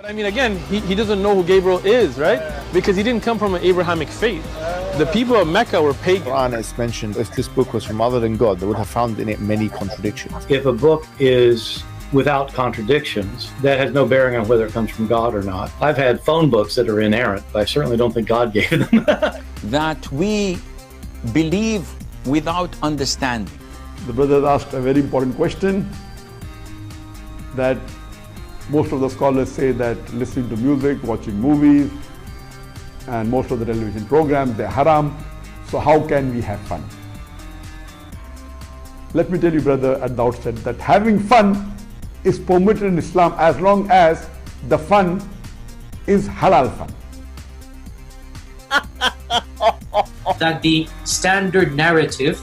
I mean, again, he doesn't know who Gabriel is, right? Because he didn't come from an Abrahamic faith. The people of Mecca were pagan. Quran is mentioned, if this book was from other than God, they would have found in it many contradictions. If a book is without contradictions, that has no bearing on whether it comes from God or not. I've had phone books that are inerrant, but I certainly don't think God gave them. That we believe without understanding. The brother asked a very important question, that most of the scholars say that listening to music, watching movies, and most of the television programs, they're haram. So how can we have fun? Let me tell you, brother, at the outset, that having fun is permitted in Islam as long as the fun is halal fun. That the standard narrative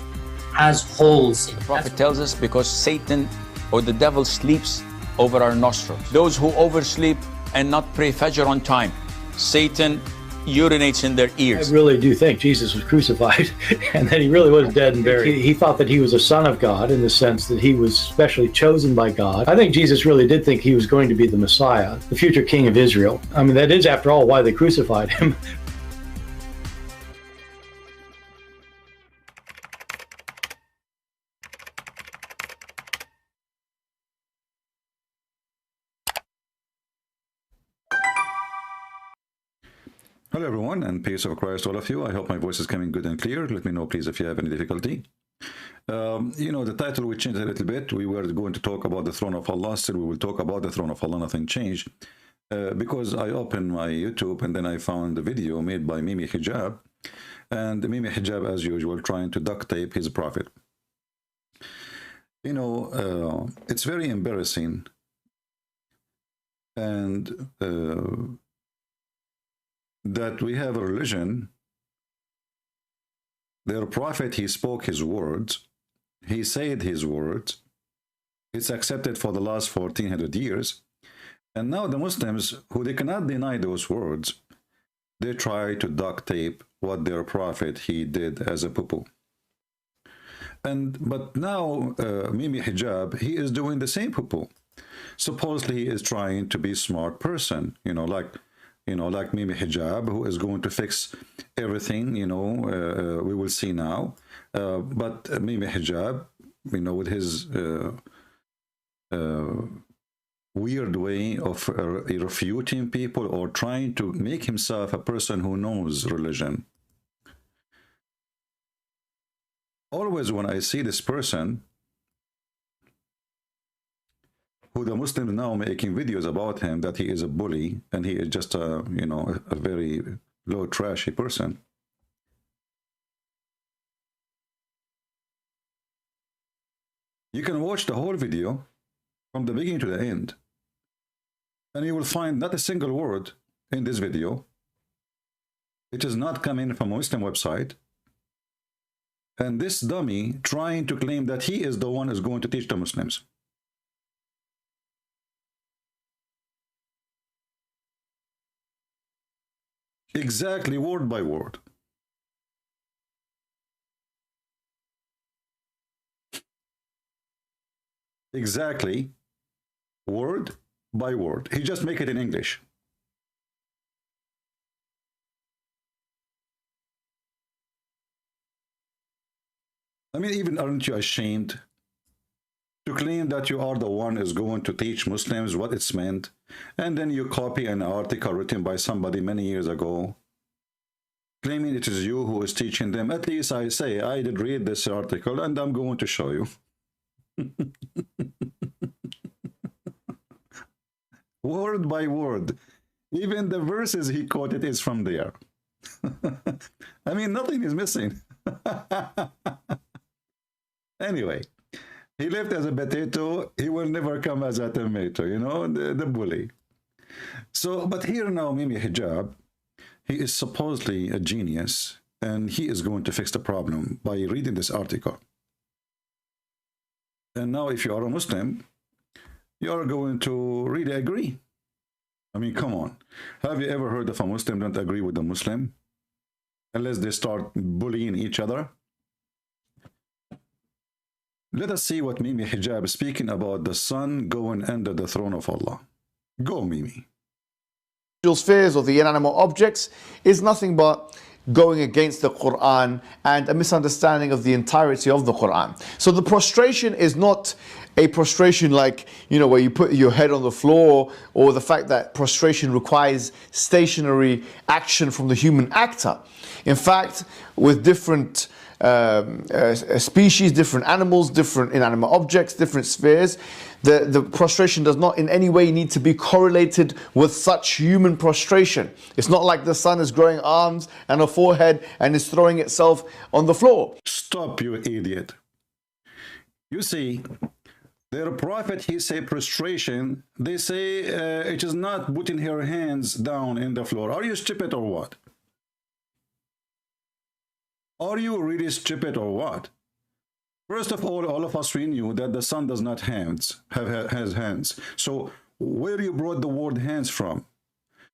has holes in it. The Prophet tells us because Satan or the devil sleeps over our nostrils. Those who oversleep and not pray Fajr on time, Satan urinates in their ears. I really do think Jesus was crucified and that he really was dead and buried. He thought that he was a son of God in the sense that he was specially chosen by God. I think Jesus really did think he was going to be the Messiah, the future king of Israel. I mean, that is, after all, why they crucified him. Hello everyone, and peace of Christ all of you. I hope my voice is coming good and clear. Let me know please if you have any difficulty. You know, the title we changed a little bit. We were going to talk about the throne of Allah. Still we will talk about the throne of Allah. Nothing changed. Because I opened my YouTube and then I found a video made by Mimi Hijab. And Mimi Hijab, as usual, trying to duct tape his prophet. You know, it's very embarrassing. And that we have a religion, their prophet, he spoke his words, he said his words, it's accepted for the last 1400 years, and now the Muslims, who they cannot deny those words, they try to duct tape what their prophet he did as a poo-poo. But now Mimi Hijab, he is doing the same poo-poo. Supposedly he is trying to be a smart person, like Mimi Hijab, who is going to fix everything, we will see now. But Mimi Hijab, with his weird way of refuting people or trying to make himself a person who knows religion. Always when I see this person, who the Muslims now making videos about him, that he is a bully and he is just a very low trashy person. You can watch the whole video from the beginning to the end, and you will find not a single word in this video. It is not coming from a Muslim website. And this dummy trying to claim that he is the one who is going to teach the Muslims. Exactly word by word. Exactly word by word. He just make it in English. I mean, even aren't you ashamed to claim that you are the one is going to teach Muslims what it's meant, and then you copy an article written by somebody many years ago, claiming it is you who is teaching them? At least I say, I did read this article, and I'm going to show you. Word by word. Even the verses he quoted is from there. I mean, nothing is missing. Anyway. He left as a potato, he will never come as a tomato, the bully. So, but here now, Mimi Hijab, he is supposedly a genius, and he is going to fix the problem by reading this article. And now, if you are a Muslim, you are going to really agree. I mean, come on. Have you ever heard of a Muslim don't agree with a Muslim? Unless they start bullying each other? Let us see what Mimi Hijab is speaking about the sun going under the throne of Allah. Go, Mimi. spheres or the inanimate objects is nothing but going against the Qur'an and a misunderstanding of the entirety of the Qur'an. So the prostration is not a prostration like, you know, where you put your head on the floor, or the fact that prostration requires stationary action from the human actor. In fact, with different species, different animals, different inanimate objects, different spheres, the prostration does not in any way need to be correlated with such human prostration. It's not like the sun is growing arms and a forehead and is throwing itself on the floor. Stop, you idiot. You see, their prophet, he say prostration. They say it is not putting her hands down in the floor. Are you stupid or what? Are you really stupid or what? First of all of us, we knew that the sun does not has hands. So where you brought the word hands from?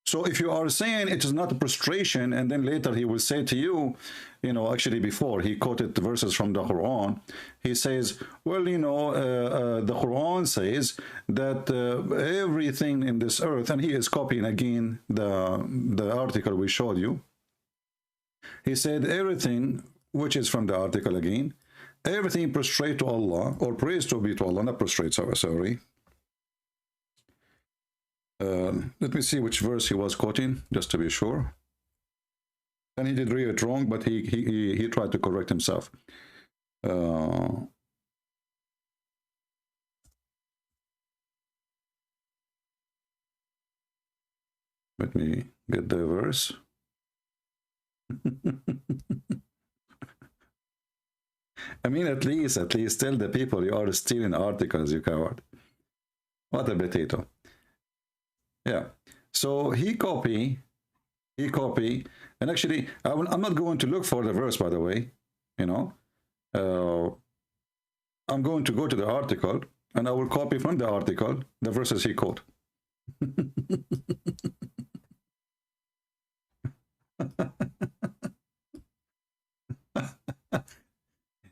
So if you are saying it is not a prostration, and then later he will say to you, you know, actually before he quoted the verses from the Quran, he says, well, you know, the Quran says that everything in this earth, and he is copying again the article we showed you. He said everything, which is from the article again, everything prostrate to Allah, or praise to be to Allah, not prostrate, sorry. Let me see which verse he was quoting, just to be sure. And he did read it wrong, but he tried to correct himself. Let me get the verse. I mean, at least tell the people you are stealing articles, you coward. What a potato. Yeah. So he copy, and actually, I'm not going to look for the verse, by the way. You know, I'm going to go to the article, and I will copy from the article the verses he quote.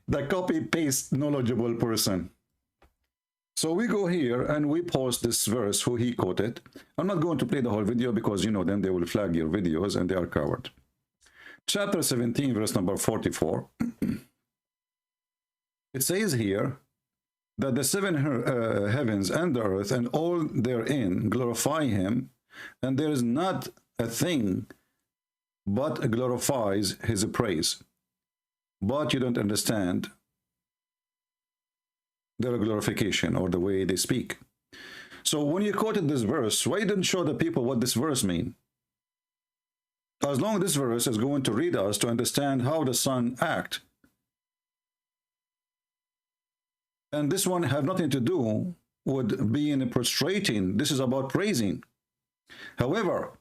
The copy-paste knowledgeable person. So we go here and we post this verse who he quoted. I'm not going to play the whole video because, you know, then they will flag your videos and they are covered. Chapter 17, verse number 44. It says here that the seven heavens and the earth and all therein glorify him, and there is not a thing but glorifies his praise. But you don't understand their glorification or the way they speak. So when you quoted this verse, why didn't show the people what this verse means? As long as this verse is going to read us to understand how the sun acts. And this one have nothing to do with being prostrating. This is about praising. However,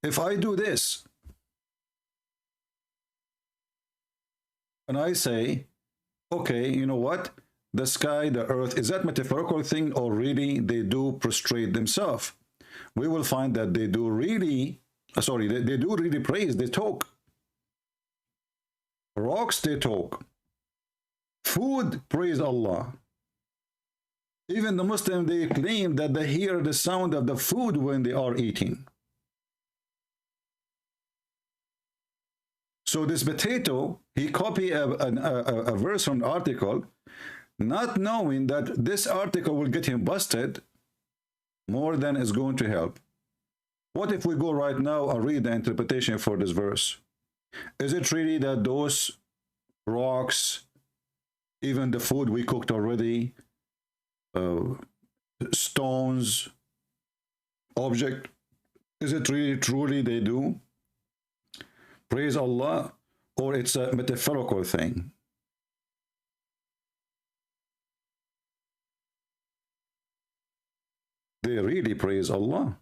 if I do this, and I say, okay, you know what? The sky, the earth, is that metaphorical thing, or really they do prostrate themselves? We will find that they do really, they do really praise, they talk. Rocks, they talk. Food, praise Allah. Even the Muslim, they claim that they hear the sound of the food when they are eating. So this potato, he copied a verse from the article, not knowing that this article will get him busted more than is going to help. What if we go right now and read the interpretation for this verse? Is it really that those rocks, even the food we cooked already, stones, object, is it really truly they do praise Allah, or it's a metaphorical thing? They really praise Allah.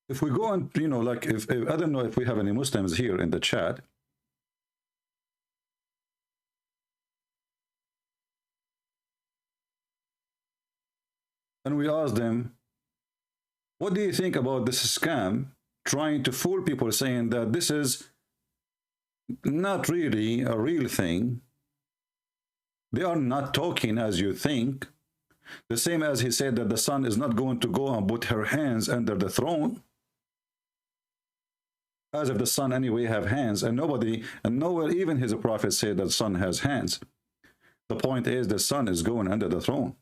If we go and, you know, like, if I don't know if we have any Muslims here in the chat. And we ask them, what do you think about this scam trying to fool people, saying that this is not really a real thing, They are not talking as you think. The same as he said that the sun is not going to go and put her hands under the throne. As if the sun anyway have hands, and nobody, and nowhere even his prophet said that the sun has hands. The point is the sun is going under the throne.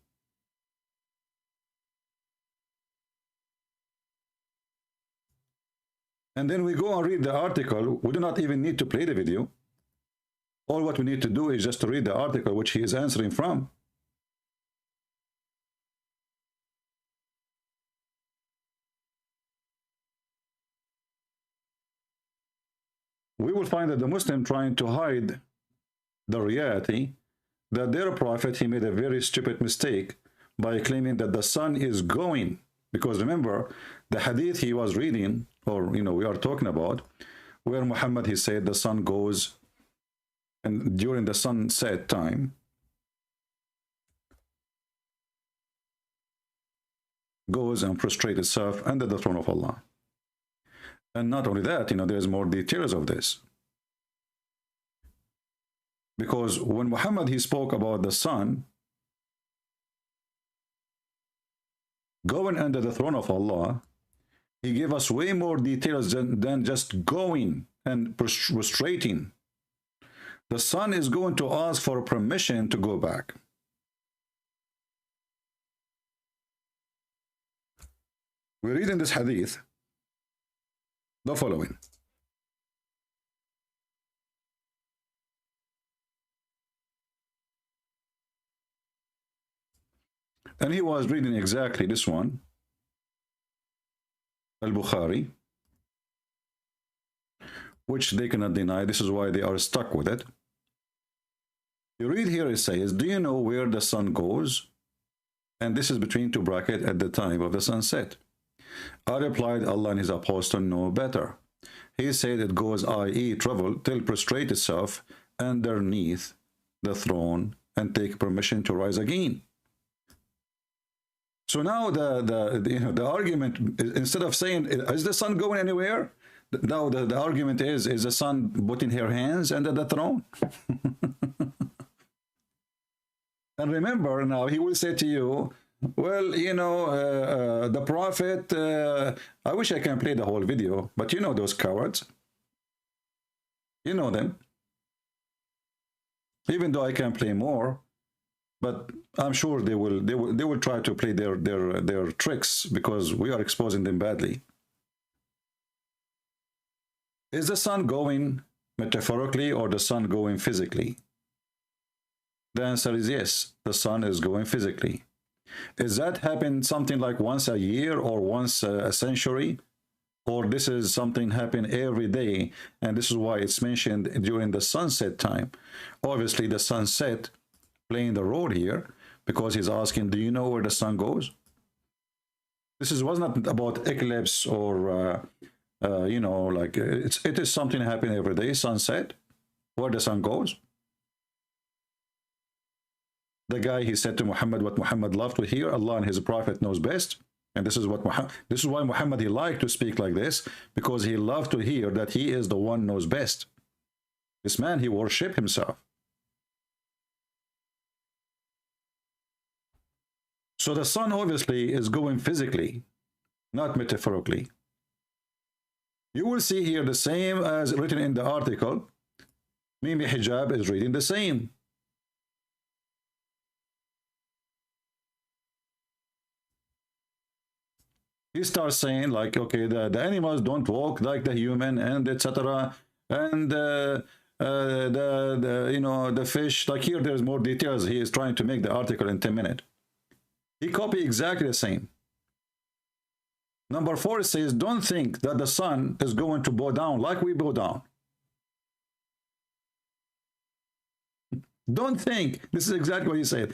And then we go and read the article. We do not even need to play the video. All what we need to do is just to read the article which he is answering from. We will find that the Muslim trying to hide the reality that their prophet, he made a very stupid mistake by claiming that the sun is going. Because remember, the hadith he was reading, or we are talking about, where Muhammad, he said the sun goes, and during the sunset time, goes and prostrate itself under the throne of Allah. And not only that, there's more details of this. Because when Muhammad, he spoke about the sun going under the throne of Allah, he gave us way more details than just going and prostrating. The sun is going to ask for permission to go back. We read in this hadith the following. And he was reading exactly this one, Al-Bukhari, which they cannot deny. This is why they are stuck with it. You read here, it says, do you know where the sun goes? And this is between two brackets, at the time of the sunset. I replied, Allah and his apostle know better. He said it goes, i.e. travel, till prostrate itself underneath the throne and take permission to rise again. So now the argument, instead of saying, is the sun going anywhere? Now the argument is the sun putting her hands under the throne? And remember, now he will say to you, well, the prophet, I wish I can play the whole video, but those cowards. You know them. Even though I can play more, but I'm sure they will try to play their tricks because we are exposing them badly. Is the sun going metaphorically or the sun going physically? The answer is yes, the sun is going physically. Is that happen something like once a year or once a century? Or this is something happen every day, and this is why it's mentioned during the sunset time. Obviously the sunset playing the role here, because he's asking, do you know where the sun goes? Was not about eclipse or it is something happening every day, sunset, where the sun goes. The guy, he said to Muhammad what Muhammad loved to hear, Allah and his prophet knows best. And this is why Muhammad, he liked to speak like this, because he loved to hear that he is the one knows best. This man, he worshiped himself. So the sun obviously is going physically, not metaphorically. You will see here the same as written in the article. Mimi Hijab is reading the same. He starts saying like, okay, the animals don't walk like the human, and etc. And the fish, like here there's more details. He is trying to make the article in 10 minutes. He copied exactly the same. Number 4 says, don't think that the sun is going to bow down like we bow down. Don't think. This is exactly what he said.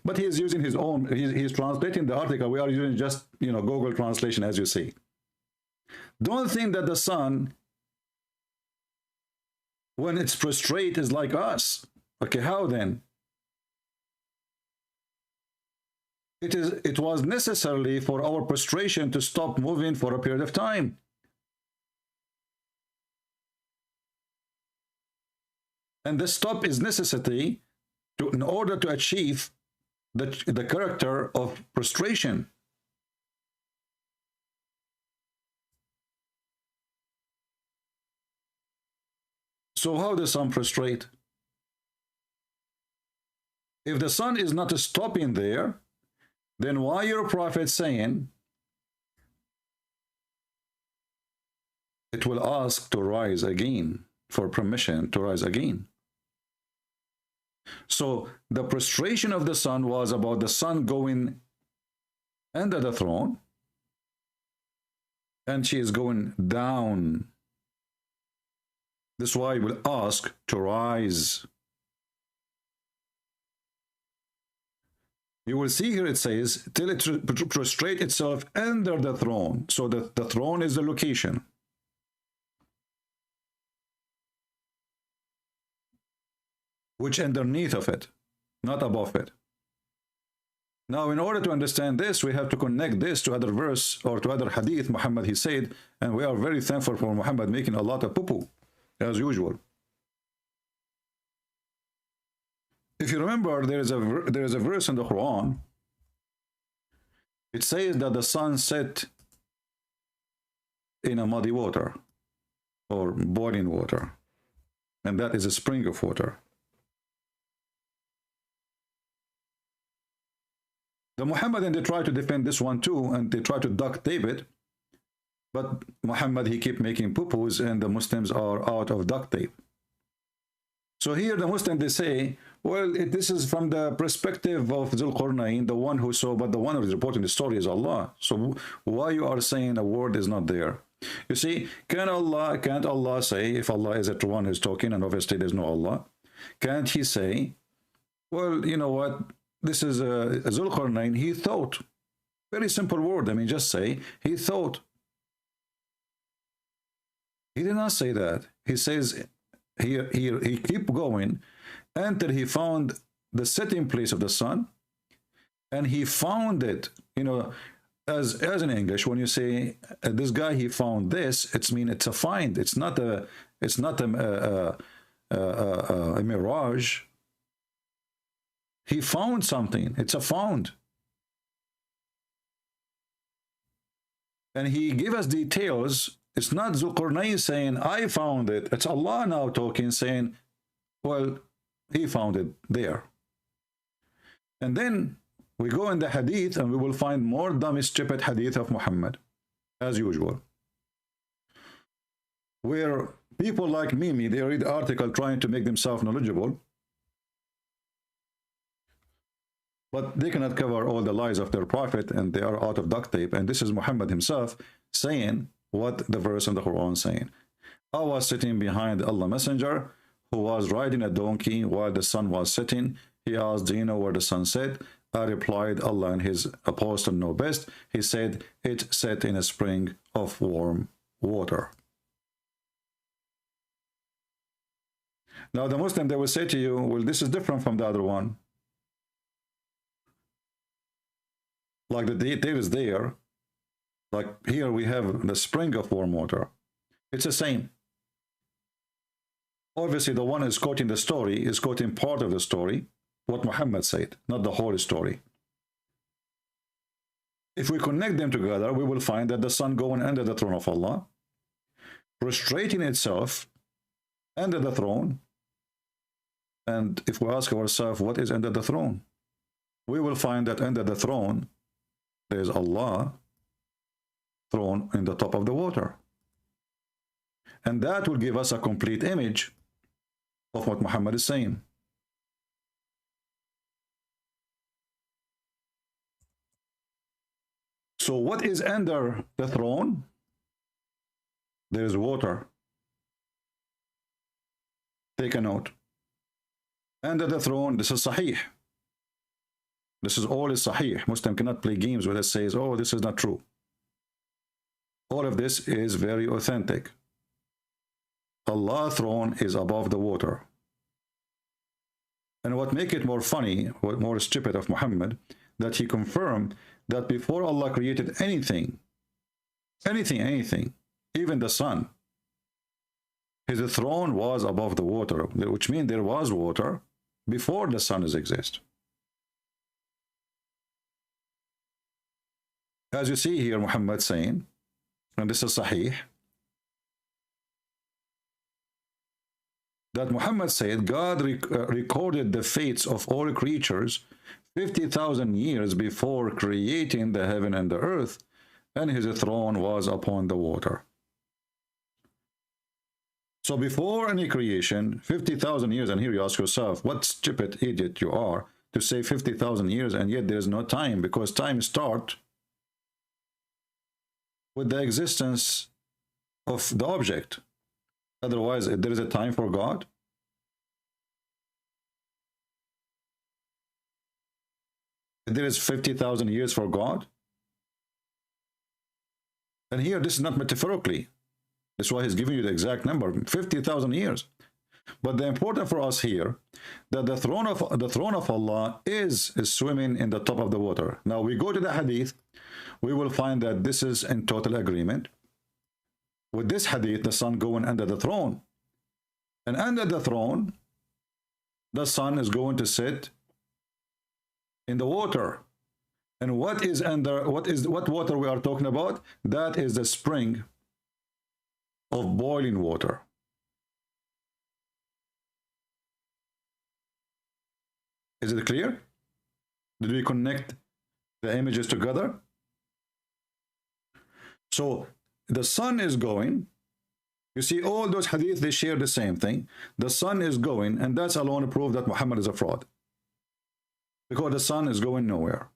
But he is using his own, he's translating the article. We are using just, Google translation, as you see. Don't think that the sun, when it's prostrate, is like us. Okay, how then? It was necessarily for our prostration to stop moving for a period of time. And the stop is necessity in order to achieve the character of prostration. So how does sun prostrate? If the sun is not stopping there, then why your prophet saying it will ask to rise again, for permission to rise again? So the prostration of the sun was about the sun going under the throne, and she is going down. This is why he will ask to rise. You will see here it says, till it prostrate itself under the throne. So the throne is the location. Which underneath of it, not above it. Now, in order to understand this, we have to connect this to other verse or to other hadith. Muhammad, he said, and we are very thankful for Muhammad making a lot of poo-poo, as usual. If you remember, there is a verse in the Quran. It says that the sun set in a muddy water or boiling water, and that is a spring of water. The Muhammadan, they try to defend this one too, and they try to duct tape it, but Muhammad, he keep making poo-poos, and the Muslims are out of duct tape. So here the Muslims, they say, well, this is from the perspective of Dhul Qarnayn, the one who saw, but the one who is reporting the story is Allah. So why you are saying a word is not there? You see, can't Allah say, if Allah is the one who's talking, and obviously there's no Allah, can't he say, well, you know what, this is Dhul Qarnayn, he thought. Very simple word, I mean, just say, he thought. He did not say that. He says, he keep going until he found the setting place of the sun, and he found it, you know, as in English, when you say this guy, he found this, it's mean it's a find. It's not a mirage. He found something. It's a found. And he gave us details. It's not Dhul Qarnayn saying, I found it. It's Allah now talking, saying, well, he found it there. And then we go in the hadith, and we will find more dumb, stupid hadith of Muhammad, as usual. Where people like Mimi, they read the article trying to make themselves knowledgeable, but they cannot cover all the lies of their prophet, and they are out of duct tape. And this is Muhammad himself saying what the verse in the Quran saying. I was sitting behind Allah Messenger, who was riding a donkey while the sun was setting. He asked, do you know where the sun set? I replied, Allah and his apostle know best. He said, it set in a spring of warm water. Now the Muslim, they will say to you, well, this is different from the other one. Like the detail is there. Like here we have the spring of warm water. It's the same. Obviously, the one who's quoting the story is quoting part of the story, what Muhammad said, not the whole story. If we connect them together, we will find that the sun going under the throne of Allah, prostrating itself under the throne. And if we ask ourselves, what is under the throne? We will find that under the throne, there is Allah, throne in the top of the water. And that will give us a complete image of what Muhammad is saying. So what is under the throne? There is water. Take a note. Under the throne, this is Sahih. This is all is Sahih. Muslim cannot play games where it says, oh, this is not true. All of this is very authentic. Allah's throne is above the water. And what make it more funny, what more stupid of Muhammad, that he confirmed that before Allah created anything, even the sun, his throne was above the water, which means there was water, before the sun exists. As you see here, Muhammad saying, and this is Sahih, that Muhammad said God recorded the fates of all creatures 50,000 years before creating the heaven and the earth, and his throne was upon the water. So before any creation, 50,000 years, and here you ask yourself, what stupid idiot you are to say 50,000 years, and yet there is no time, because time starts with the existence of the object. Otherwise, there is a time for God. There is 50,000 years for God. And here, this is not metaphorically. That's why he's giving you the exact number, 50,000 years. But the important for us here, that the throne of Allah is swimming in the top of the water. Now we go to the hadith, we will find that this is in total agreement. With this hadith, the sun going under the throne. And under the throne, the sun is going to sit in the water. And what is under, what water we are talking about? That is the spring of boiling water. Is it clear? Did we connect the images together? So the sun is going. You see, all those hadith, they share the same thing. The sun is going, and that's alone proof that Muhammad is a fraud. Because the sun is going nowhere.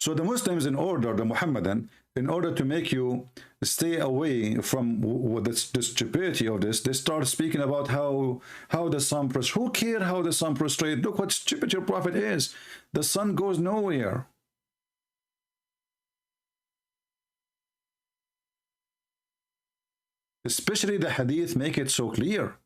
So the Muslims, in order, the Muhammadan, in order to make you stay away from this stupidity of this, they start speaking about how the sun prostrates. Who cares how the sun prostrates? Look what stupid your prophet is. The sun goes nowhere. Especially the hadith make it so clear.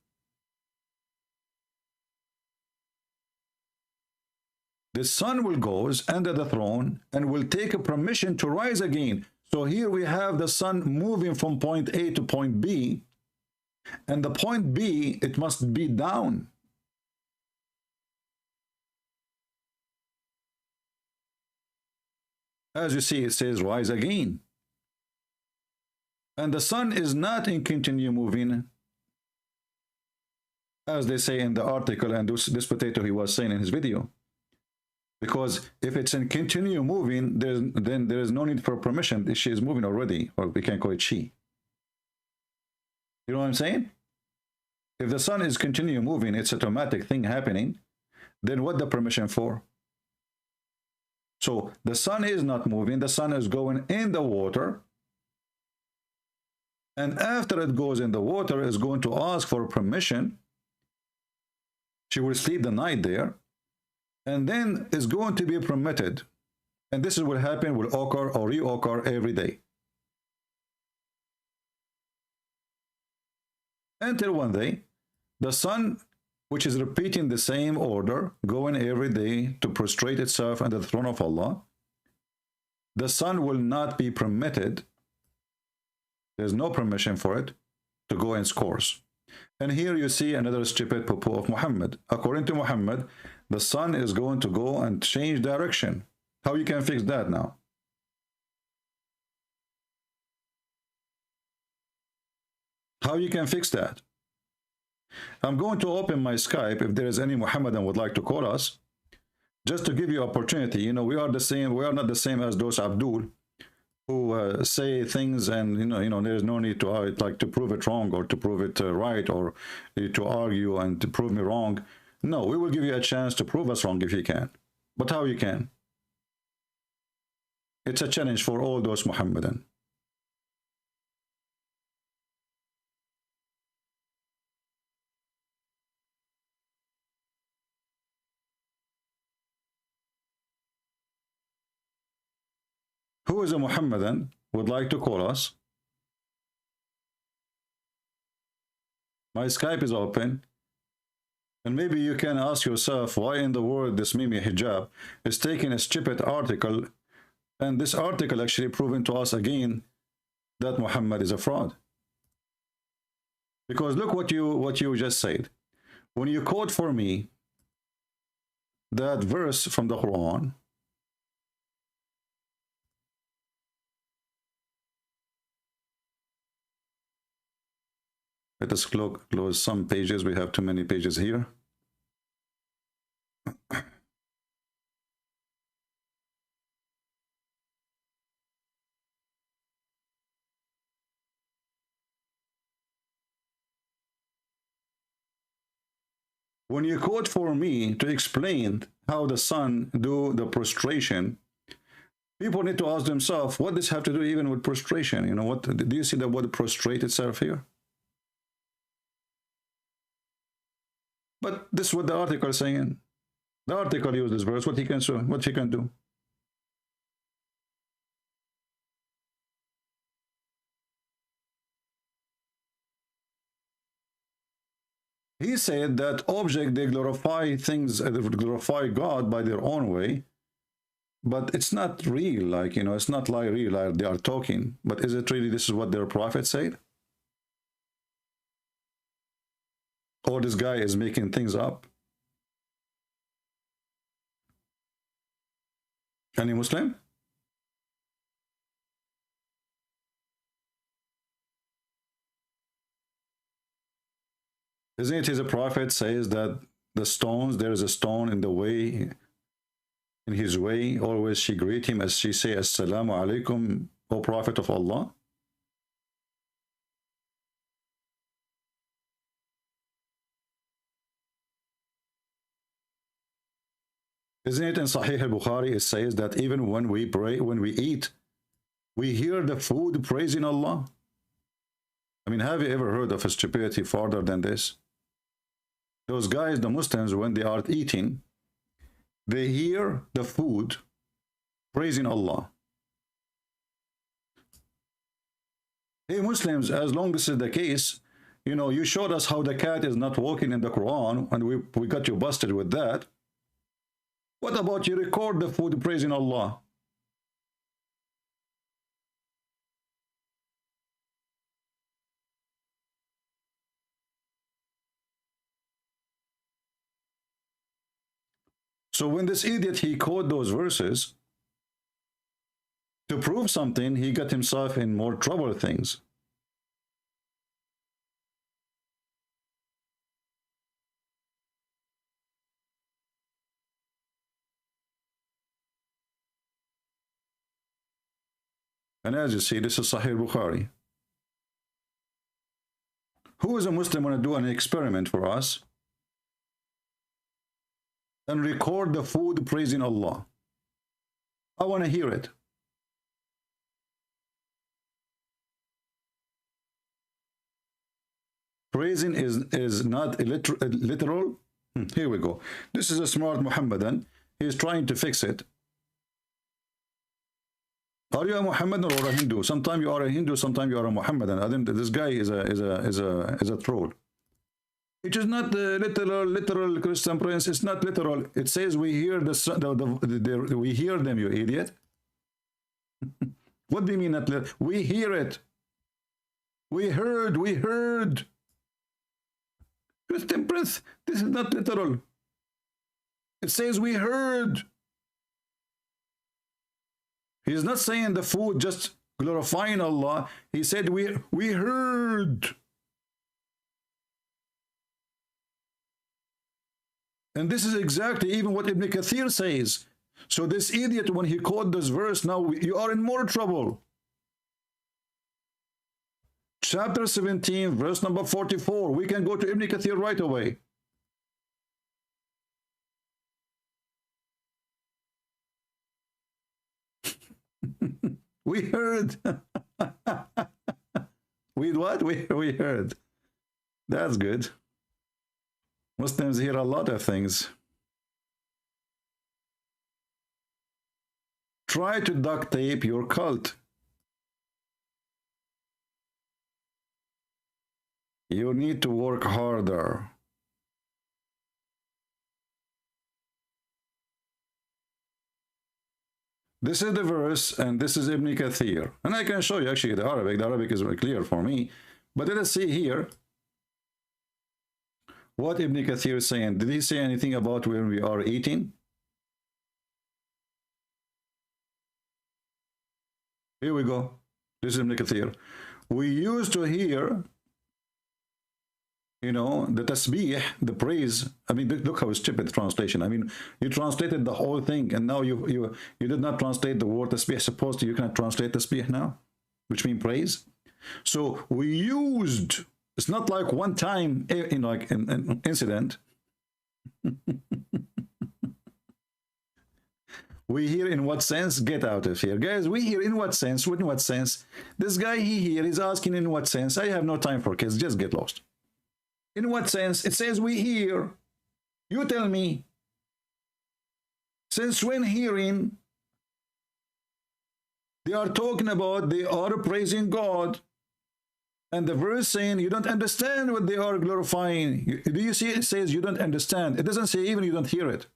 The sun will go under the throne and will take a permission to rise again. So here we have the sun moving from point A to point B. And the point B, it must be down. As you see, it says rise again. And the sun is not in continue moving, as they say in the article, and this potato he was saying in his video. Because if it's in continue moving, then there is no need for permission. She is moving already, or we can call it she. You know what I'm saying? If the sun is continue moving, it's an automatic thing happening, then what the permission for? So the sun is not moving, the sun is going in the water, and after it goes in the water, it's going to ask for permission. She will sleep the night there, and then it's going to be permitted. And this is what happen, will occur or reoccur every day. Until one day, the sun, which is repeating the same order, going every day to prostrate itself under the throne of Allah, the sun will not be permitted. There's no permission for it to go its course. And here you see another stupid poo-poo of Muhammad. According to Muhammad, the sun is going to go and change direction. How you can fix that now? How you can fix that? I'm going to open my Skype if there is any Muhammadan would like to call us, just to give you opportunity. You know, we are the same. We are not the same as those Abdul who say things, and you know, there's no need to like to prove it wrong or to prove it right, or to argue and to prove me wrong. No, we will give you a chance to prove us wrong if you can. But how you can? It's a challenge for all those Muhammadan. Who is a Muhammadan would like to call us? My Skype is open. And maybe you can ask yourself, why in the world this Mimi hijab is taking a stupid article, and this article actually proving to us again that Muhammad is a fraud. Because look what you just said. when you quote for me that verse from the Quran, let us close some pages. We have too many pages here. When you quote for me to explain how the sun do the prostration, people need to ask themselves, what does have to do even with prostration? You know, what do you see the word prostrate itself here? But this is what the article is saying. The article uses this verse. What he can do. He said that object, they glorify things, they glorify God by their own way, but it's not real. Like, you know, it's not like real, like they are talking. But is it really this is what their prophet said? Or this guy is making things up? Any Muslim? Isn't it his prophet says that the stones, there is a stone in the way, in his way, always she greet him as she say, Assalamu alaikum, O Prophet of Allah? Isn't it in Sahih al-Bukhari, it says that even when we pray, when we eat, we hear the food praising Allah? I mean, have you ever heard of a stupidity farther than this? Those guys, the Muslims, when they are eating, they hear the food praising Allah. Hey Muslims, as long as this is the case, you know, you showed us how the cat is not walking in the Quran, and we got you busted with that. What about you record the food praising Allah? So when this idiot, he quoted those verses to prove something, he got himself in more trouble things. And as you see, this is Sahih Bukhari. Who is a Muslim want to do an experiment for us and record the food praising Allah? I want to hear it. Praising is not literal. Here we go. This is a smart Muhammadan. He is trying to fix it. Are you a Muhammadan or a Hindu? Sometimes you are a Hindu, sometimes you are a Muhammadan. I think this guy is a troll. It is not the literal Christian prince. It's not literal. It says we hear we hear them, you idiot. What do you mean not literal? We hear it. We heard. Christian prince, this is not literal. It says we heard. He's not saying the food just glorifying Allah. He said we heard. And this is exactly even what Ibn Kathir says. So this idiot, when he quoted this verse, now you are in more trouble. Chapter 17, verse number 44. We can go to Ibn Kathir right away. We heard. We what? We heard. That's good. Muslims hear a lot of things. Try to duct tape your cult. You need to work harder. This is the verse, and this is Ibn Kathir. And I can show you actually the Arabic. The Arabic is very clear for me. But let us see here What Ibn Kathir is saying? Did he say anything about when we are eating? Here we go. This is Ibn Kathir. We used to hear, you know, the tasbih, the praise. I mean, look how stupid the translation. I mean, you translated the whole thing, and now you did not translate the word tasbih. Supposed you cannot translate tasbih now, which means praise. So we used. It's not like one time, in like an incident. We hear in what sense? Get out of here. Guys, we hear in what sense? In what sense? This guy here is asking in what sense? I have no time for kids. Just get lost. In what sense? It says we hear. You tell me. Since when hearing? They are talking about they are praising God. And the verse saying you don't understand what they are glorifying. Do you see it says you don't understand? It doesn't say even you don't hear it.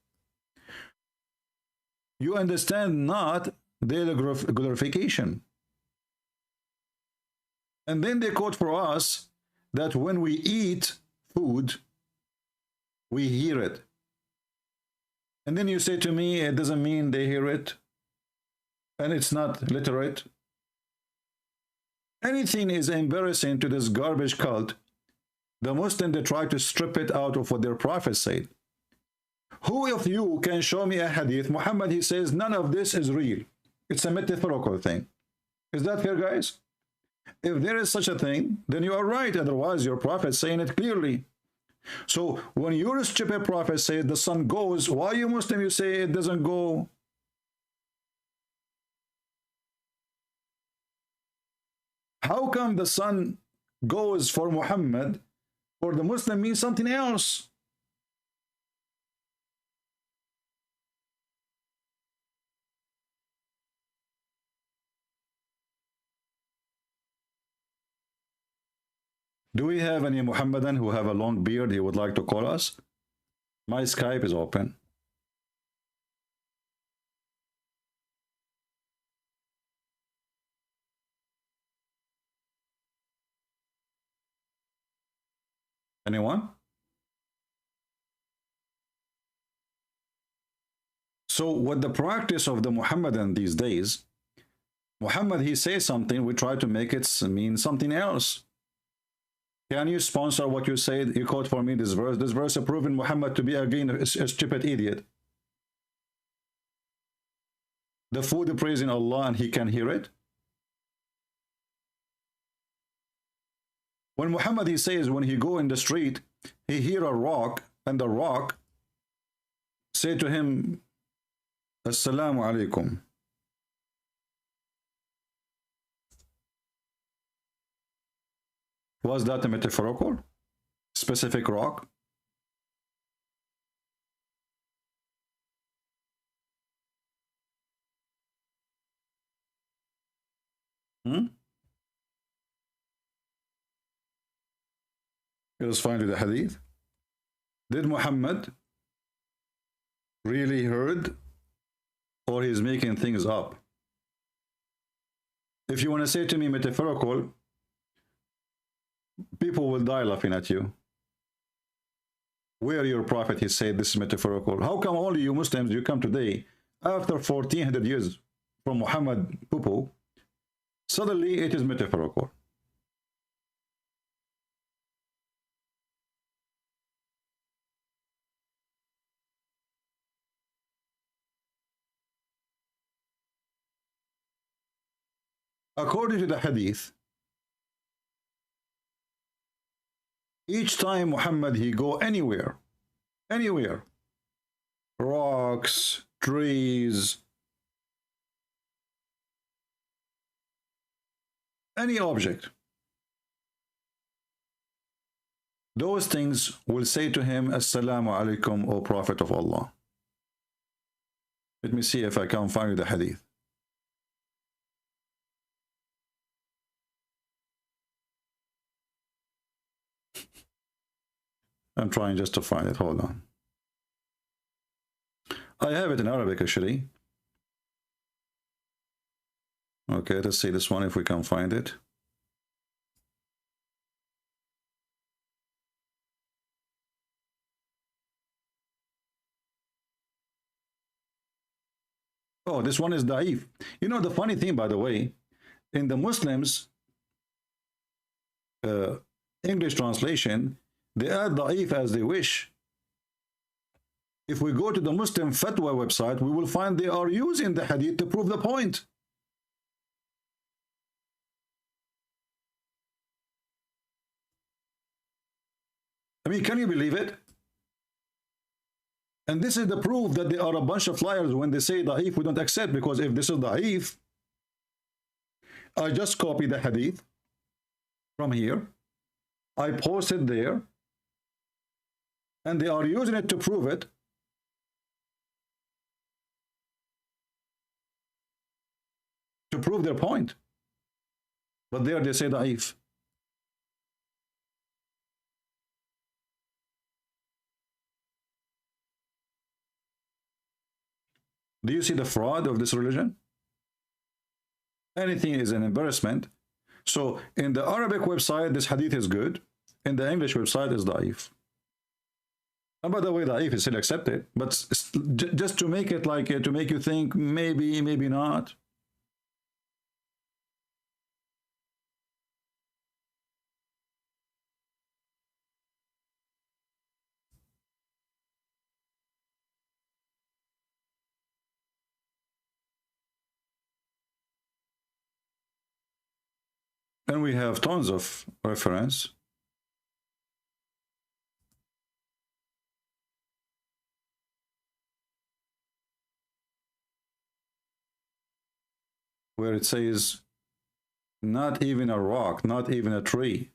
You understand not their glorification. And then they quote for us that when we eat food, we hear it. And then you say to me, it doesn't mean they hear it. And it's not literate. Anything is embarrassing to this garbage cult. The Muslims, they try to strip it out of what their prophet said. Who of you can show me a hadith? Muhammad, he says, none of this is real. It's a metaphorical thing. Is that fair, guys? If there is such a thing, then you are right. Otherwise, your prophet is saying it clearly. So when your stupid prophet says the sun goes, why you Muslim, you say it doesn't go? How come the sun goes for Muhammad, for the Muslim means something else? Do we have any Muhammadan who have a long beard he would like to call us? My Skype is open. Anyone? So what the practice of the Muhammadan these days, Muhammad, he says something, we try to make it mean something else. Can you sponsor what you said? You quote for me this verse. This verse proving Muhammad to be again a stupid idiot. The food praising Allah and he can hear it. When Muhammad, he says, when he go in the street, he hear a rock, and the rock say to him, Assalamu alaikum. Was that a metaphorical? Specific rock? Let us find the hadith. Did Muhammad really heard, or he's making things up? If you want to say to me metaphorical, people will die laughing at you. Where your prophet, he said this is metaphorical. How come only you Muslims, you come today, after 1400 years from Muhammad Pupu, suddenly it is metaphorical? According to the hadith, each time Muhammad, he go anywhere, rocks, trees, any object, those things will say to him, Assalamu alaikum, O Prophet of Allah. Let me see if I can find the hadith. I'm trying just to find it. Hold on. I have it in Arabic, actually. Okay, let's see this one if we can find it. Oh, this one is da'if. You know, the funny thing, by the way, in the Muslims, English translation, they add da'if as they wish. If we go to the Muslim fatwa website, we will find they are using the hadith to prove the point. I mean, can you believe it? And this is the proof that they are a bunch of liars when they say da'if, we don't accept, because if this is da'if, I just copy the hadith from here, I post it there, and they are using it to prove it. To prove their point. But there they say da'if. Do you see the fraud of this religion? Anything is an embarrassment. So in the Arabic website, this hadith is good. In the English website, is da'if. And by the way, da'if is still accepted, but just to make it like, to make you think maybe, maybe not. And we have tons of reference. Where it says, not even a rock, not even a tree,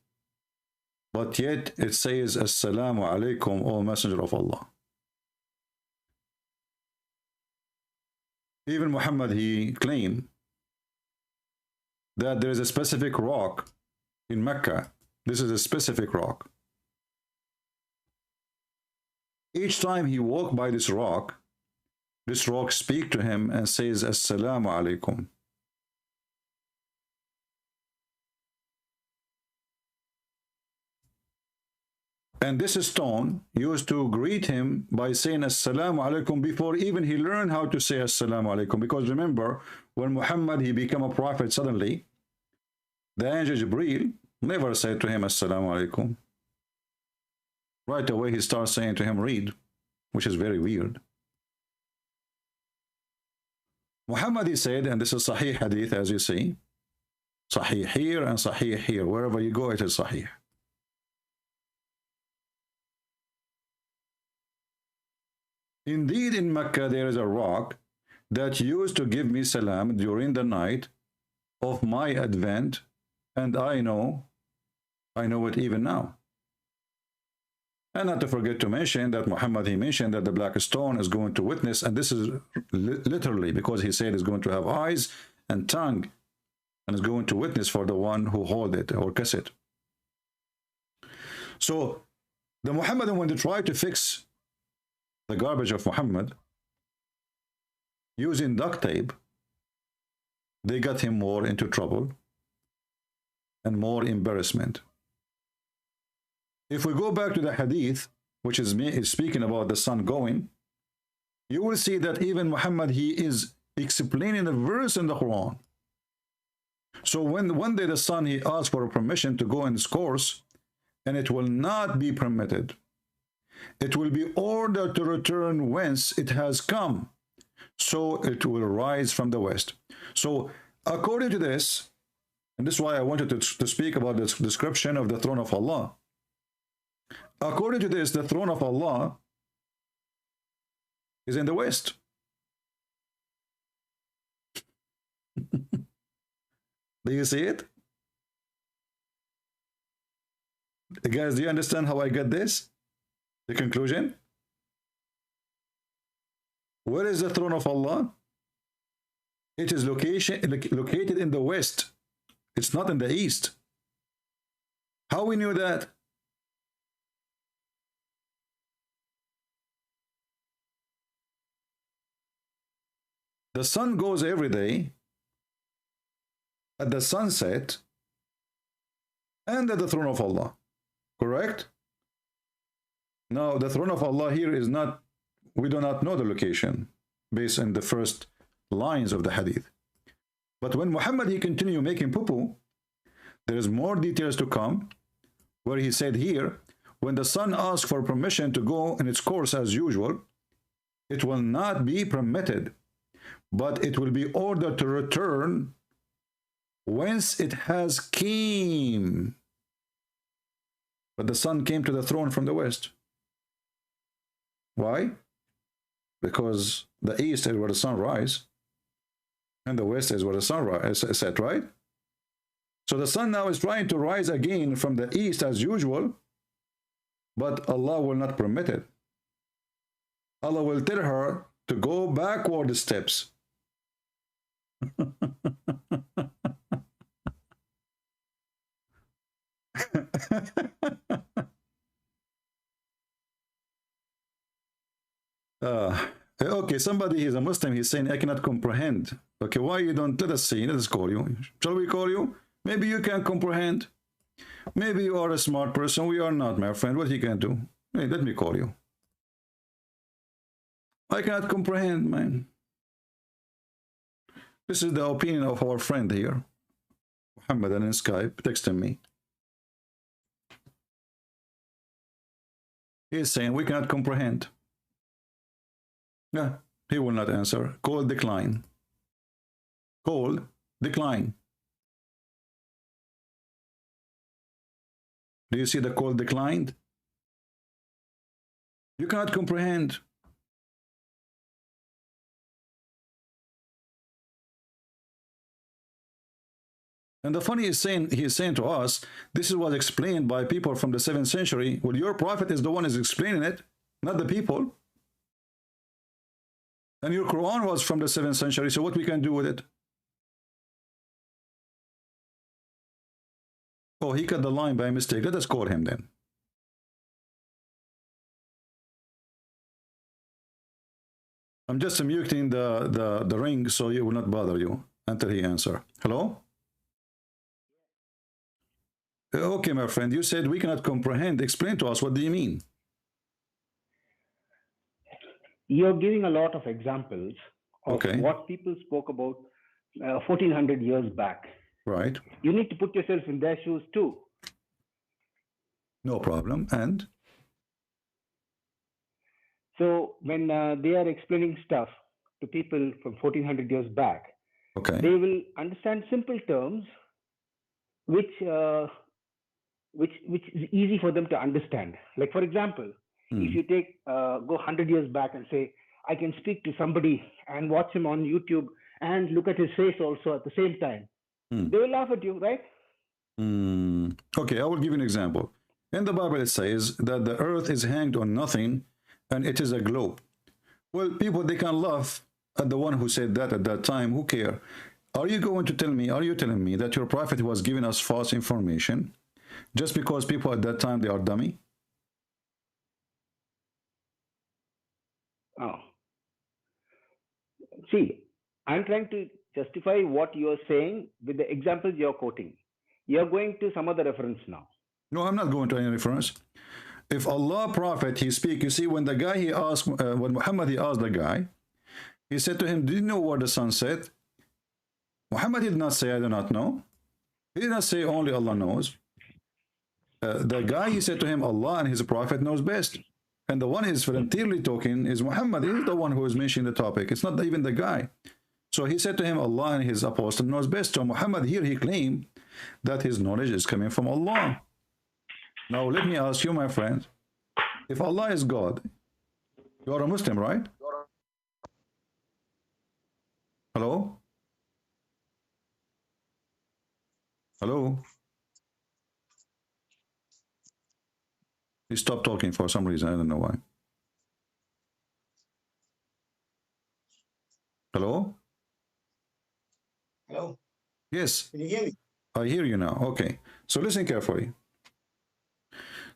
but yet it says, Assalamu alaikum, O Messenger of Allah. Even Muhammad, he claimed that there is a specific rock in Mecca. This is a specific rock. Each time he walked by this rock speaks to him and says, Assalamu alaikum. And this stone used to greet him by saying Assalamu alaikum before even he learned how to say Assalamu alaikum. Because remember, when Muhammad, he became a prophet suddenly, the angel Jibreel never said to him Assalamu alaikum. Right away he starts saying to him, read, which is very weird. Muhammad, he said, and this is Sahih hadith, as you see, Sahih here and Sahih here. Wherever you go, it is Sahih. Indeed, in Mecca, there is a rock that used to give me salam during the night of my advent, and I know it even now. And not to forget to mention that Muhammad, he mentioned that the black stone is going to witness, and this is literally because he said it's going to have eyes and tongue, and is going to witness for the one who hold it or kiss it. So the Muhammadan, when they try to fix the garbage of Muhammad using duct tape, they got him more into trouble and more embarrassment. If we go back to the hadith, which is speaking about the sun going, you will see that even Muhammad, he is explaining the verse in the Quran. So when one day the sun, he asked for permission to go in this course, and it will not be permitted. It will be ordered to return whence it has come, so it will rise from the west. So according to this, and this is why I wanted to speak about this description of the throne of Allah. According to this, the throne of Allah is in the west. Do you see it? Guys, do you understand how I get this? The conclusion? Where is the throne of Allah? It is located in the west. It's not in the east. How we knew that? The sun goes every day at the sunset and at the throne of Allah. Correct? Now, the throne of Allah here is not, we do not know the location based on the first lines of the hadith. But when Muhammad, he continued making poo-poo, there is more details to come, where he said here, when the sun asks for permission to go in its course as usual, it will not be permitted, but it will be ordered to return whence it has came. But the sun came to the throne from the west. Why? Because the east is where the sun rises, and the west is where the sun is set, right? So the sun now is trying to rise again from the east as usual, but Allah will not permit it. Allah will tell her to go backward steps. Okay, somebody, he's a Muslim, he's saying, I cannot comprehend. Okay, why you don't let us see? Let us call you. Shall we call you? Maybe you can comprehend. Maybe you are a smart person. We are not, my friend. What you can do? Hey, let me call you. I cannot comprehend, man. This is the opinion of our friend here, Muhammad, and in Skype, texting me. He's saying we cannot comprehend. Yeah, he will not answer. Call decline. Call decline. Do you see the call declined? You cannot comprehend. And the funny is saying, he is saying to us, this is what explained by people from the 7th century. Well, your prophet is the one who is explaining it, not the people. And your Quran was from the 7th century, so what we can do with it? Oh, he cut the line by mistake. Let us call him then. I'm just muting the ring so it will not bother you until he answers. Hello? Okay, my friend, you said we cannot comprehend. Explain to us, what do you mean? You're giving a lot of examples of what people spoke about 1400 years back. Right. You need to put yourself in their shoes too. No problem. And? So when they are explaining stuff to people from 1400 years back, they will understand simple terms which is easy for them to understand. Like, for example, if you take go 100 years back and say, I can speak to somebody and watch him on YouTube and look at his face also at the same time, they will laugh at you, right? Okay, I will give you an example. In the Bible, it says that the earth is hanged on nothing and it is a globe. Well, people, they can laugh at the one who said that at that time. Who care? Are you going to tell me, are you telling me that your prophet was giving us false information just because people at that time, they are dummy? Oh. See, I'm trying to justify what you're saying with the examples you're quoting. You're going to some other reference now. No, I'm not going to any reference. If Allah prophet, he speak, you see, when the guy, he asked, when Muhammad, he asked the guy, he said to him, do you know where the sun set? Muhammad did not say, I do not know. He did not say only Allah knows. The guy, he said to him, Allah and his prophet knows best. And the one who is voluntarily talking is Muhammad. He is the one who is mentioning the topic. It's not even the guy. So he said to him, Allah and his apostle knows best. So Muhammad here, he claimed that his knowledge is coming from Allah. Now let me ask you, my friend, if Allah is God, you are a Muslim, right? Hello? Hello? He stopped talking for some reason. I don't know why. Hello? Hello? Yes. Can you hear me? I hear you now. Okay. So listen carefully.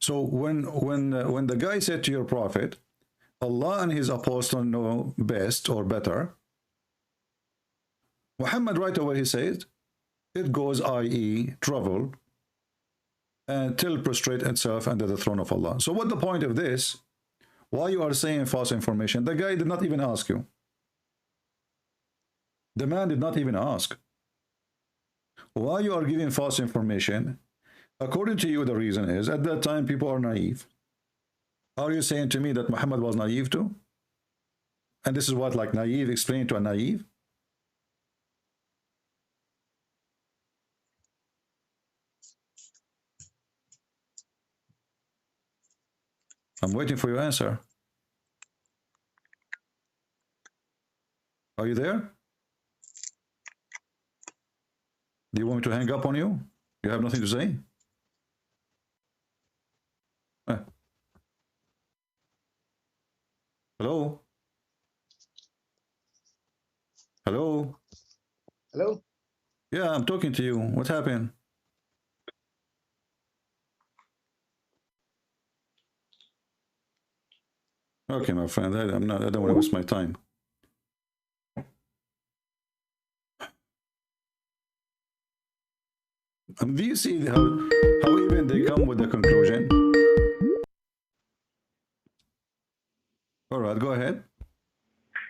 So when the guy said to your prophet, Allah and his apostle know best or better, Muhammad right away, he said, it goes, i.e., travel, till prostrate itself under the throne of Allah. So what the point of this? Why you are saying false information? The guy did not even ask you. The man did not even ask. Why you are giving false information? According to you, the reason is at that time people are naive. Are you saying to me that Muhammad was naive too? And this is what, like, naive explained to a naive? I'm waiting for your answer. Are you there? Do you want me to hang up on you? You have nothing to say? Hello? Hello? Hello? Yeah, I'm talking to you. What happened? Okay, my friend, I don't want to waste my time. Do you see how even they come with the conclusion? All right, go ahead.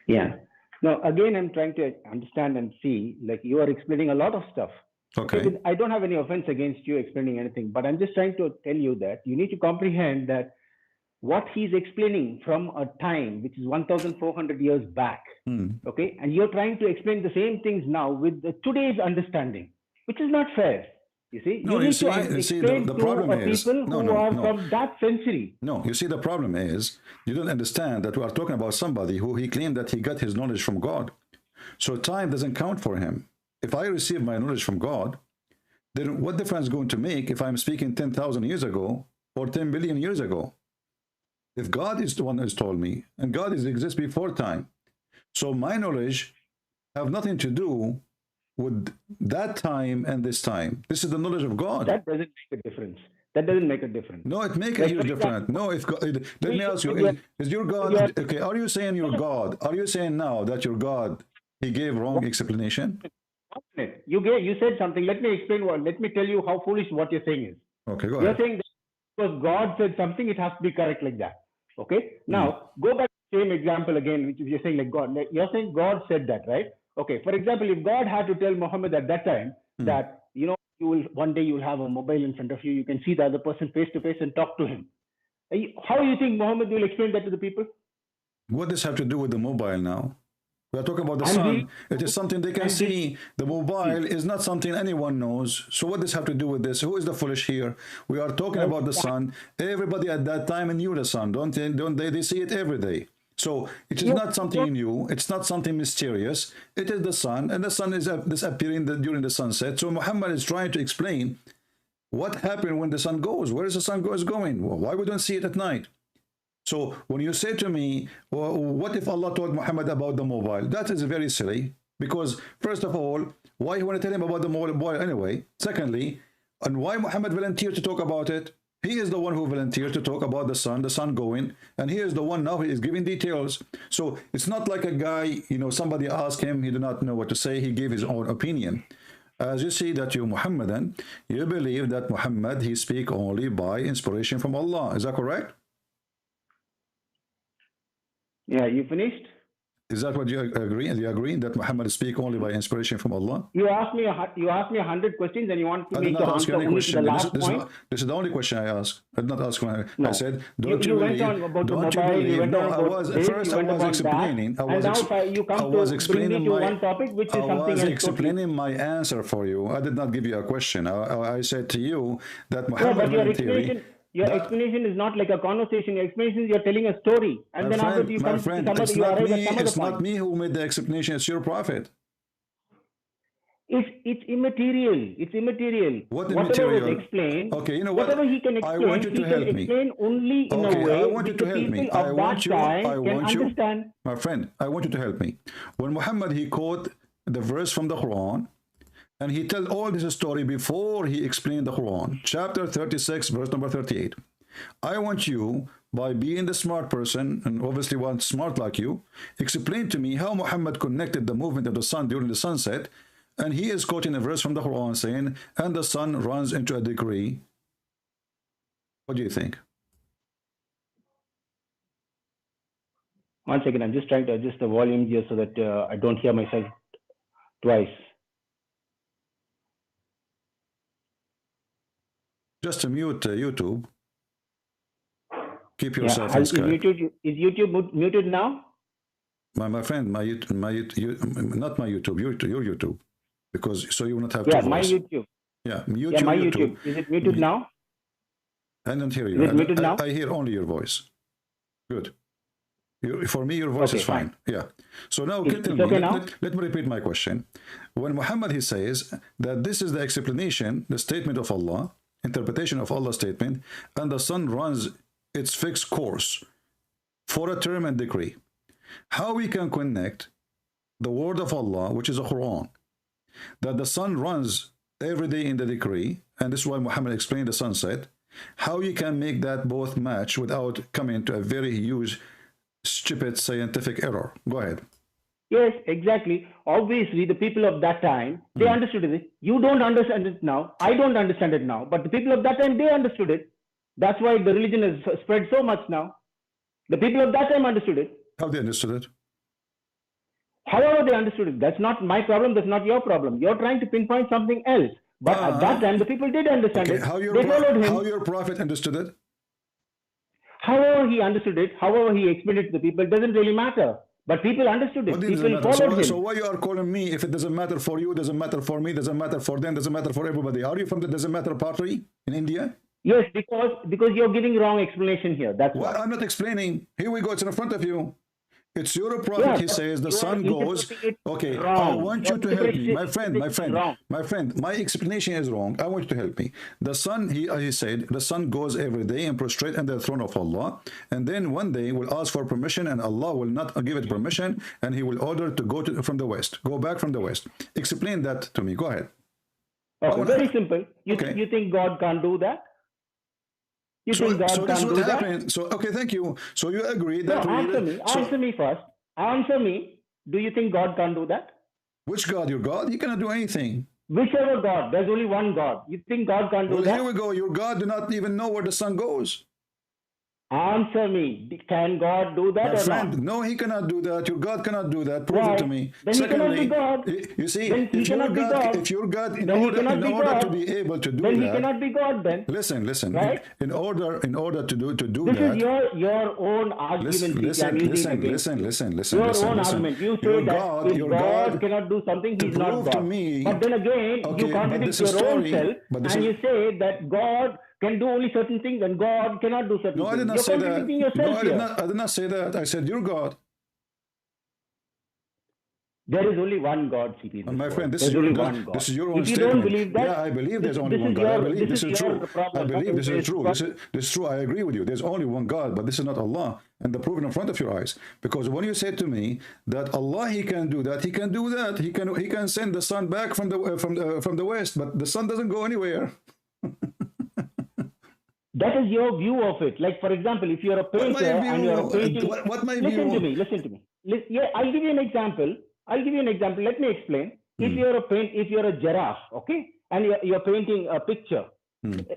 Yeah. Now, again, I'm trying to understand and see, like, you are explaining a lot of stuff. Okay. I don't have any offense against you explaining anything, but I'm just trying to tell you that you need to comprehend that what he's explaining from a time which is 1,400 years back, okay? And you're trying to explain the same things now with today's understanding, which is not fair. You see, no, you see, the problem is people who are from that century. No, you see, the problem is you don't understand that we are talking about somebody who he claimed that he got his knowledge from God. So time doesn't count for him. If I receive my knowledge from God, then what difference is going to make if I'm speaking 10,000 years ago or 10 billion years ago? If God is the one who's told me, and God exists before time, so my knowledge have nothing to do with that time and this time. This is the knowledge of God. That doesn't make a difference. That doesn't make a difference. No, it makes a huge difference. No, if God, let me ask you, is your God, okay, are you saying your God, are you saying now that your God, he gave wrong explanation? You said something. Let me explain let me tell you how foolish what you're saying is. Okay, go ahead. You're saying that because God said something, it has to be correct like that. Okay? Now, go back to the same example again, which you're saying like God. You're saying God said that, right? Okay, for example, if God had to tell Muhammad at that time that, you know, one day you'll have a mobile in front of you, you can see the other person face to face and talk to him. How do you think Muhammad will explain that to the people? What does have to do with the mobile now? We are talking about the sun. It is something they can see. The mobile is not something anyone knows. So what does have to do with this? Who is the foolish here? We are talking about the sun. Everybody at that time knew the sun, don't they? They see it every day. So it is not something new. It's not something mysterious. It is the sun, and the sun is disappearing during the sunset. So Muhammad is trying to explain what happened when the sun goes. Where is the sun going? Why we don't see it at night? So when you say to me, well, what if Allah told Muhammad about the mobile? That is very silly, because first of all, why you want to tell him about the mobile anyway? Secondly, and why Muhammad volunteered to talk about it? He is the one who volunteered to talk about the sun going, and he is the one now who is giving details. So it's not like a guy, you know, somebody asked him, he did not know what to say, he gave his own opinion. As you see that you Muhammadan, you believe that Muhammad, he speak only by inspiration from Allah. Is that correct? Yeah, you finished? Is that what you agree? Do you agree that Muhammad speak only by inspiration from Allah? You asked me 100 questions and you want me to answer only to the last point? This is the only question I asked. I did not ask when I said, don't you you went believe? On about Don't the you mobile, believe? you went No, on I about was this, first. I was explaining. That, and now you come to bring me to one topic, which is something else. I was explaining my answer for you. I did not give you a question. I said to you that Muhammad theory. Your explanation is not like a conversation. Your explanation is you're telling a story, and then after you come to some other, you arrive at some other point. It's not me who made the explanation. It's your prophet. It's immaterial. It's immaterial. What whatever immaterial? is explained, okay, you know what? Whatever he can explain, I want you to help me. Explain only in a way I want you to help me. I want you. Understand. My friend, I want you to help me. When Muhammad he quote the verse from the Quran, and he tell all this story before he explained the Quran, chapter 36, verse number 38. I want you, by being the smart person, and obviously one smart like you, explain to me how Muhammad connected the movement of the sun during the sunset, and he is quoting a verse from the Quran saying, and the sun runs into a degree. What do you think? 1 second, I'm just trying to adjust the volume here so that I don't hear myself. Twice. Just mute YouTube. Keep yourself in Is Skype. YouTube muted now? My friend, not my YouTube, your YouTube, because so you will not have Yeah, two my voice. YouTube. Yeah, mute Yeah, your my YouTube. Is it muted now? I don't hear you. Is it muted now? I hear only your voice. Good. For me, your voice is fine. Yeah. So now, let me repeat my question. When Muhammad, he says that this is the explanation, the statement of Allah, interpretation of Allah's statement, and the sun runs its fixed course for a term and decree. How we can connect the word of Allah, which is the Quran, that the sun runs every day in the decree, and this is why Muhammad explained the sunset, how you can make that both match without coming to a very huge, stupid scientific error. Go ahead. Yes, exactly. Obviously, the people of that time, they understood it. You don't understand it now. I don't understand it now. But the people of that time, they understood it. That's why the religion has spread so much now. The people of that time understood it. How they understood it? However they understood it. That's not my problem. That's not your problem. You're trying to pinpoint something else. But at that time, the people did understand it. They followed him. How your prophet understood it? However he understood it, however he explained it to the people, it doesn't really matter. But people understood it. People followed him. So why you are calling me if it doesn't matter for you, doesn't matter for me, doesn't matter for them, doesn't matter for everybody? Are you from the doesn't matter party in India? Yes, because you're giving wrong explanation here. That's why. I'm not explaining. Here we go. It's in front of you. It's your prophet. He says the sun goes. Okay, I want you to help me, my friend. My explanation is wrong. I want you to help me. The sun, he said, the sun goes every day and prostrate under the throne of Allah, and then one day will ask for permission, and Allah will not give it permission, and He will order to go from the west, go back from the west. Explain that to me. Go ahead. Okay, very simple. You think God can't do that? You think God can't do that? So okay, thank you. So you agree that? No, answer me first. Answer me. Do you think God can't do that? Which God? Your God? He cannot do anything. Whichever God. There's only one God. You think God can't do that? Here we go. Your God do not even know where the sun goes. Answer me. Can God do that or not? No, He cannot do that. Your God cannot do that. Prove it to me. Then Secondly, He cannot be God. You see, if your God, in order to be able to do then that, He cannot be God. Then listen. Right? In order to do this that. This is your own argument. Listen. Your own argument. You say that if God cannot do something, He's not God. To me, but then again, you contradict your own self, and you say that God can do only certain things and God cannot do certain things. I did not say that. I did not say that. I said your God. There is only one God, CP. My friend, this is your God. This is your own statement. If you don't believe that, I believe there's only one God. I believe this is true. I believe this is true. This is true. I agree with you. There's only one God, but this is not Allah. And the proof in front of your eyes. Because when you say to me that Allah, He can do that, He can do that. He can send the sun back from the west, but the sun doesn't go anywhere. That is your view of it. Like, for example, if you're a painter and you're a painting... What my view? Listen to me. Yeah, I'll give you an example. Let me explain. If you're a giraffe, okay, and you're painting a picture.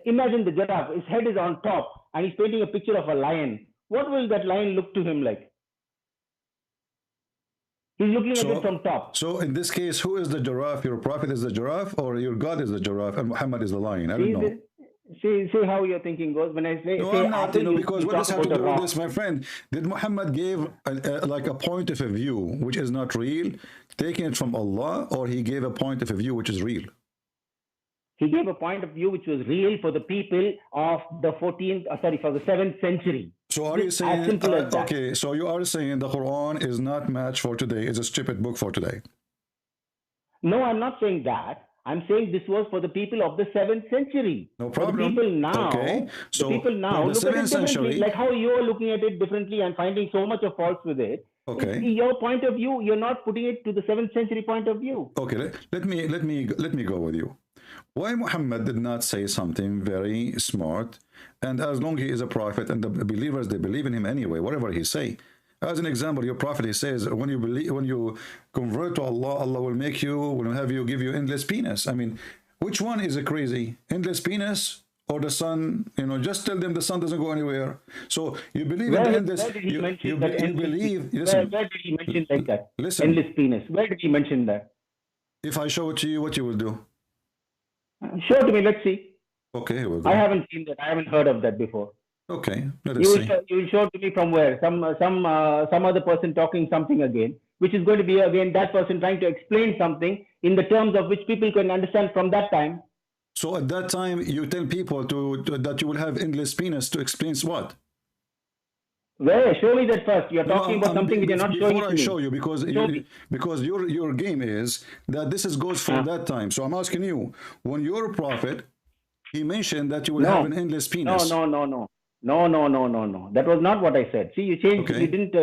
Imagine the giraffe. His head is on top, and he's painting a picture of a lion. What will that lion look to him like? He's looking at it from top. So in this case, who is the giraffe? Your prophet is the giraffe, or your God is the giraffe, and Muhammad is the lion? I don't know. See how your thinking goes when I say... No, I'm not, because what does have to do with this, my friend? Did Muhammad give like a point of a view which is not real, taking it from Allah, or he gave a point of a view which is real? He gave a point of view which was real for the people of the 7th century. So are you saying, okay, so you are saying the Quran is not match for today, it's a stupid book for today? No, I'm not saying that. I'm saying this was for the people of the 7th century. No problem. For the people now, so the people now look at it differently. Like how you are looking at it differently and finding so much of faults with it. Okay. Your point of view, you're not putting it to the 7th century point of view. Okay, let me go with you. Why Muhammad did not say something very smart, and as long he is a prophet and the believers, they believe in him anyway, whatever he say. As an example, your prophet, he says, when you convert to Allah, Allah will give you endless penis. I mean, which one is a crazy? Endless penis or the sun? Just tell them the sun doesn't go anywhere. So you believe in endless. Where did he mention that? You believe. Where did he mention like that? Listen. Endless penis. Where did he mention that? If I show it to you, what you will do? Show it to me. Let's see. Okay, here we go. I haven't seen that. I haven't heard of that before. Okay, let us see. You will show it to me from where? Some other person talking something again, which is going to be again that person trying to explain something in the terms of which people can understand from that time. So at that time, you tell people that you will have endless penis to explain what? Where? Show me that first. You're talking about something which you're not showing before to me. I show you, because your game is that this goes for that time. So I'm asking you, when you're a prophet, he mentioned that you will have an endless penis. No. That was not what I said. See, you changed. Okay. You didn't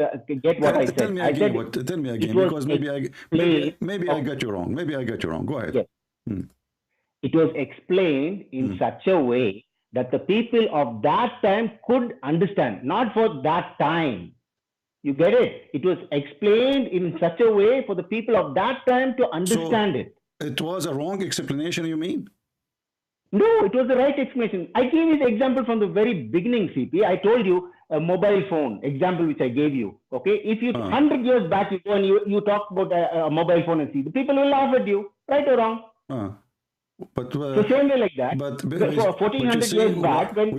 get what I said. Tell me again. Tell me again, because maybe I got you wrong. Maybe I got you wrong. Go ahead. Yes. It was explained in such a way that the people of that time could understand, not for that time. You get it? It was explained in such a way for the people of that time to understand it. It was a wrong explanation, you mean? No, it was the right explanation. I gave you the example from the very beginning, CP. I told you a mobile phone example which I gave you. Okay, if you 100 years back you go and you talk about a mobile phone and see, the people will laugh at you, right or wrong. But so same way like that. But 1400 years back, when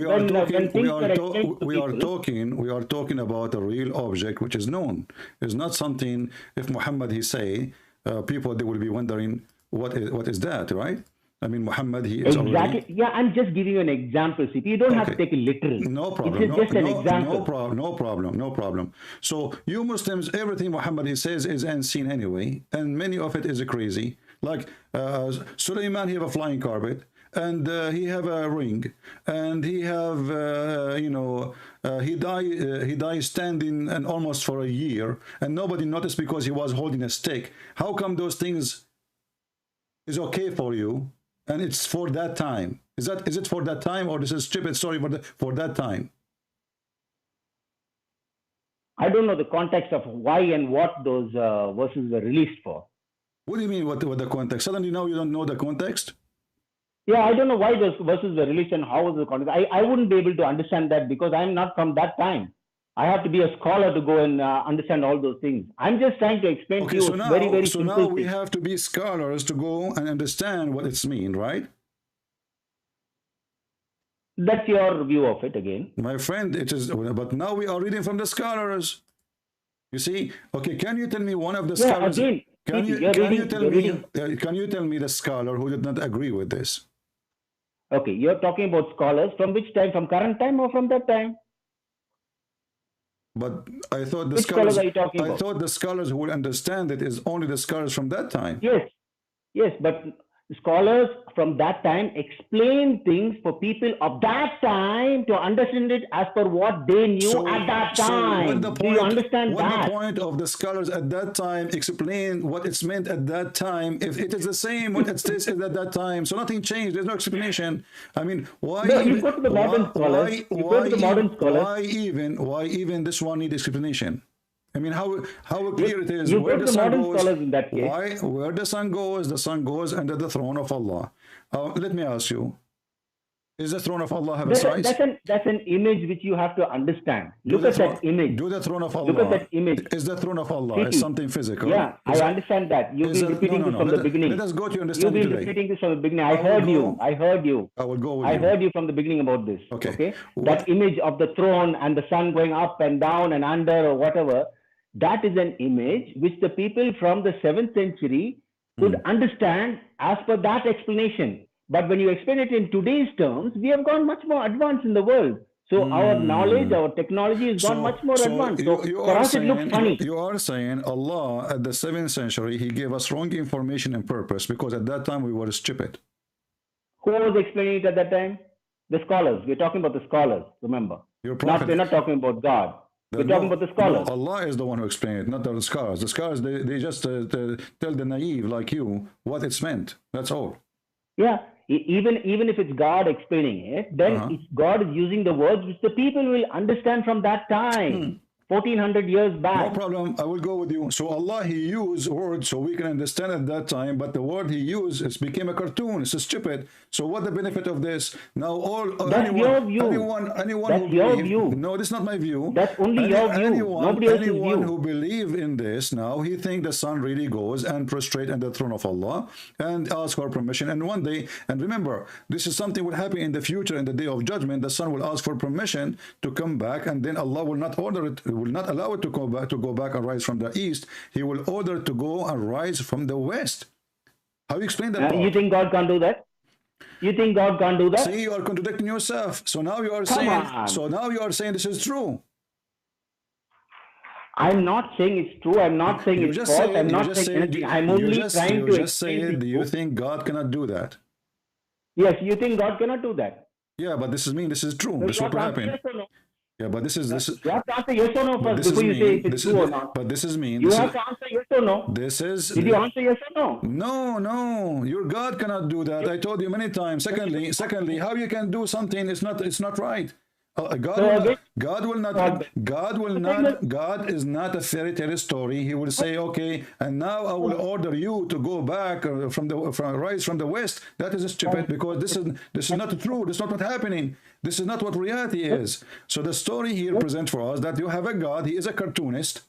things were explained to we are talking about a real object which is known. It's not something. If Muhammad he say, people they will be wondering what is that, right? I mean, Muhammad, he is exactly. Already... Yeah, I'm just giving you an example. See, you don't have to take it literal. No problem. It's just an example. No problem. So you Muslims, everything Muhammad he says is unseen anyway, and many of it is crazy. Like Sulaiman, he have a flying carpet, and he have a ring, and he have he died standing and almost for a year, and nobody noticed because he was holding a stick. How come those things is okay for you? And it's for that time. Is it for that time, or this is stupid story for that time? I don't know the context of why and what those verses were released for. What do you mean? What the context? Suddenly now you don't know the context? Yeah, I don't know why those verses were released and how was the context. I wouldn't be able to understand that because I'm not from that time. I have to be a scholar to go and understand all those things. I'm just trying to explain to you so now, very so simple now we thing. have to be scholars to go and understand what it's mean, right? That's your view of it again. My friend, it is, but now we are reading from the scholars. You see? Okay, can you tell me one of the scholars? Again, can you tell me the scholar who did not agree with this? Okay, you're talking about scholars from which time? From current time or from that time? But I thought the Which scholars are you talking about? I thought the scholars who will understand it is only the scholars from that time. Yes, but scholars from that time explain things for people of that time to understand it as per what they knew at that time. Do you understand that? The point of the scholars at that time explain what it's meant at that time, if it is the same what it says at that time. So nothing changed. There's no explanation. I mean, why? No, you go to the modern scholars. Why even this one needs explanation? I mean, how clear it is. You go to the modern scholars in that case. Where the sun goes under the throne of Allah. Let me ask you, is the throne of Allah have a size? That's an image which you have to understand. Look at that image. Do the throne of Allah. Look at that image. Is the throne of Allah is something physical? Yeah, I understand that. You've been repeating this from the beginning. Let us go to understanding today. You've been repeating this from the beginning. I heard you. I will go with you. I heard you from the beginning about this. Okay? That image of the throne and the sun going up and down and under or whatever, that is an image which the people from the 7th century could understand as per that explanation. But when you explain it in today's terms, we have gone much more advanced in the world. So our knowledge, our technology has gone much more advanced. So for us it looks funny. You are saying Allah at the 7th century, he gave us wrong information and purpose because at that time we were stupid. Who was explaining it at that time? The scholars. We're talking about the scholars, remember. We're not talking about God. We're talking about the scholars. No, Allah is the one who explained it, not the scholars. The scholars, they just tell the naive like you what it's meant. That's all. Yeah, even if it's God explaining it, then God is using the words which the people will understand from that time. 1400 years back. No problem. I will go with you. So Allah, He used words so we can understand at that time, but the word He used became a cartoon. It's stupid. So what the benefit of this? Now That's your view. anyone That's who your believe, view. no, this is not my view. That's only your view. Nobody else's anyone view. who believe in this now, he think the sun really goes and prostrate at the throne of Allah and ask for permission. And one day, and remember, this is something will happen in the future, in the day of judgment. The sun will ask for permission to come back, and then Allah will not order it, will not allow it to go back and rise from the east. He will order to go and rise from the west. How you explain that? You think God can't do that? You think God can't do that? See, you are contradicting yourself. So now you are saying this is true. I'm not saying it's true. I'm not saying it's false. I'm not saying anything. I'm only trying to explain. Do you think God cannot do that? Yes, you think God cannot do that? Yeah, but this is true. This is what happened. Yes or no? Yeah, but this is. You have to answer yes or no first before you say if it's true or not. But this is mean. You have to answer yes or no. Did you answer yes or no? No. Your God cannot do that. I told you many times. Secondly, how you can do something? It's not right. God is not a fairy tale story. He will say, okay, and now I will order you to go back rise from the west. That is stupid, because this is not true. This is not what's happening. This is not what reality is. So the story here presents for us that you have a God. He is a cartoonist,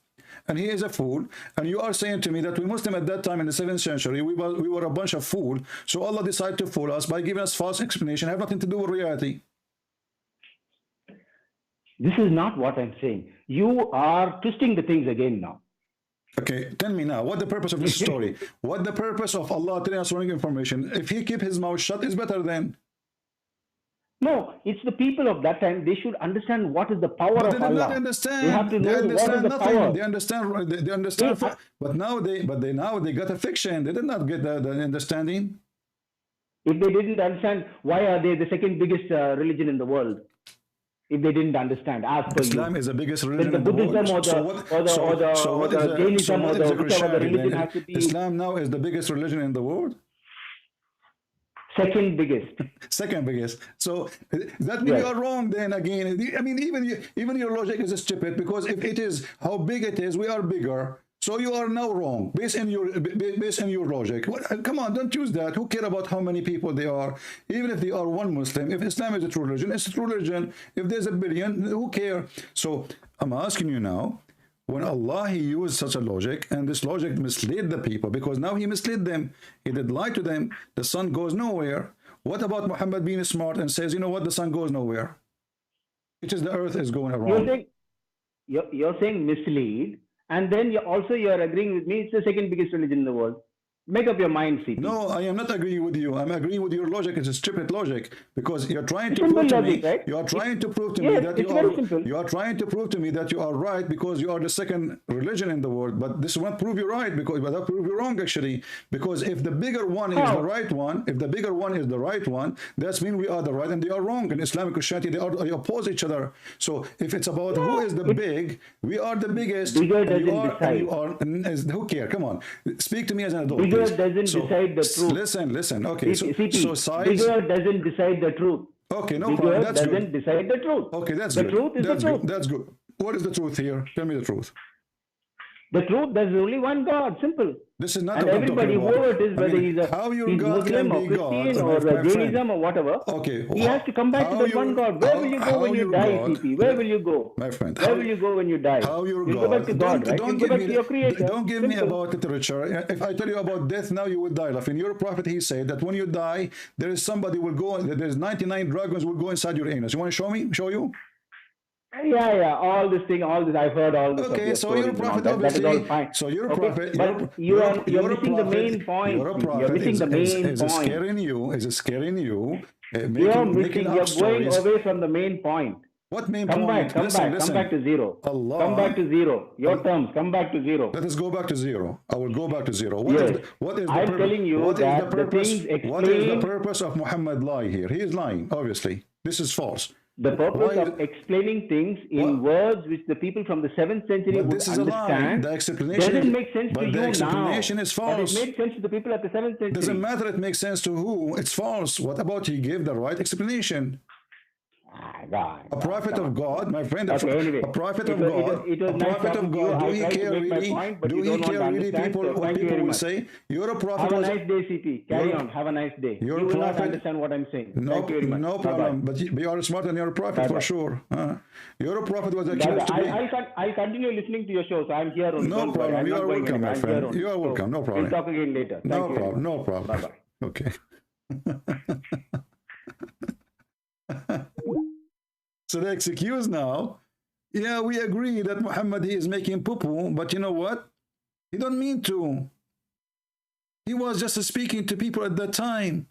and he is a fool. And you are saying to me that we Muslims at that time in the 7th century, we were a bunch of fools. So Allah decided to fool us by giving us false explanation. Have nothing to do with reality. This is not what I'm saying. You are twisting the things again now. Okay, tell me now, what the purpose of this story? What the purpose of Allah telling us wrong information? If he keep his mouth shut, it's better then. No, it's the people of that time. They should understand what is the power of Allah. They not understand. They have to know what is the power. They understand. But now they got a fiction. They did not get the understanding. If they didn't understand, why are they the second biggest religion in the world? If they didn't understand, as per Islam you. is the biggest religion in the Buddhism world. or the Jainism or whichever the religion has to be. Islam now is the biggest religion in the world. Second biggest. Second biggest. So that means you are wrong then again. I mean, even your logic is stupid, because if it is how big it is, we are bigger. So you are now wrong based on your logic. Come on, don't use that. Who care about how many people they are? Even if they are one Muslim, if Islam is a true religion, it's a true religion. If there's a billion, who care? So I'm asking you now, when Allah, he used such a logic, and this logic misled the people, because now he misled them. He did lie to them. The sun goes nowhere. What about Muhammad being smart and says, you know what, the sun goes nowhere? It is the earth is going around. You're saying mislead. And then you're agreeing with me, it's the second biggest religion in the world. Make up your mind, CP. No, I am not agreeing with you. I'm agreeing with your logic. It's a stupid logic, because you're trying to prove to me. Right? You are trying to prove to me that you are trying to prove to me that you are right, because you are the second religion in the world. But this won't prove you right, because that prove you wrong actually. Because if the bigger one is the right one, that means we are the right and they are wrong. In Islamic Christianity, they oppose each other. So if it's about who is the big, we are the biggest. Bigger doesn't decide. Who cares? Come on, speak to me as an adult. Bigger doesn't decide the truth. Listen. Okay, so size. Bigger doesn't decide the truth. Okay, no problem. That's good. Doesn't decide the truth. Okay, that's good. The truth is the truth. That's good. What is the truth here? Tell me the truth. The truth, there's only one God. Simple. This is not and everybody, whoever it is, whether he's Muslim or Christian or Jainism or whatever, he has to come back to the one God. Where will you go when you die, CP? Where will you go? My friend. Where will you go when you die? You go back to God, right? You go back to your Creator. Don't give me about literature. If I tell you about death now, you will die laughing. Your prophet, he said that when you die, there is somebody will go, there's 99 dragons will go inside your anus. You want to show me? Show you? Yeah, all this, I've heard all this. Okay, so you're a prophet, obviously. That is all fine. So you're a prophet. But you're missing the main point. You're a prophet. You're missing the main point. Is it scaring you? Is it scaring you? You're going away from the main point. What main point? Come back to zero. Allah. Come back to zero. Your terms, come back to zero. Let us go back to zero. I will go back to zero. I'm telling you that the things explain. What is the purpose of Muhammad lie here? He is lying, obviously. This is false. The purpose of explaining things in words which the people from the 7th century would understand the explanation doesn't make sense to you now. The explanation is false. But it made sense to the people at the 7th century. Doesn't matter, it makes sense to who. It's false. What about he gave the right explanation? God. A prophet of God, my friend. Okay, anyway, a prophet of God. It was A nice prophet of talking to you. God. Do I he tried to care make my really? point, but Do you he don't want to care really? understand, People, so what thank you people very will much. say. You're a prophet. Have a nice day, CP. Carry on. Have a nice day. You're You a will not prophet. understand what I'm saying. No, Thank you very much. no problem. But you are smart and you're a prophet Bye-bye. for sure. You're a prophet was accused to be. I'll continue listening to your show, so I'm here only. No problem. You are welcome, my friend. You are welcome. No problem. We'll talk again later. No problem. No problem. Bye-bye. Okay. So the excuse now, yeah, we agree that Muhammad, he is making poo-poo, but you know what? He don't mean to. He was just speaking to people at that time.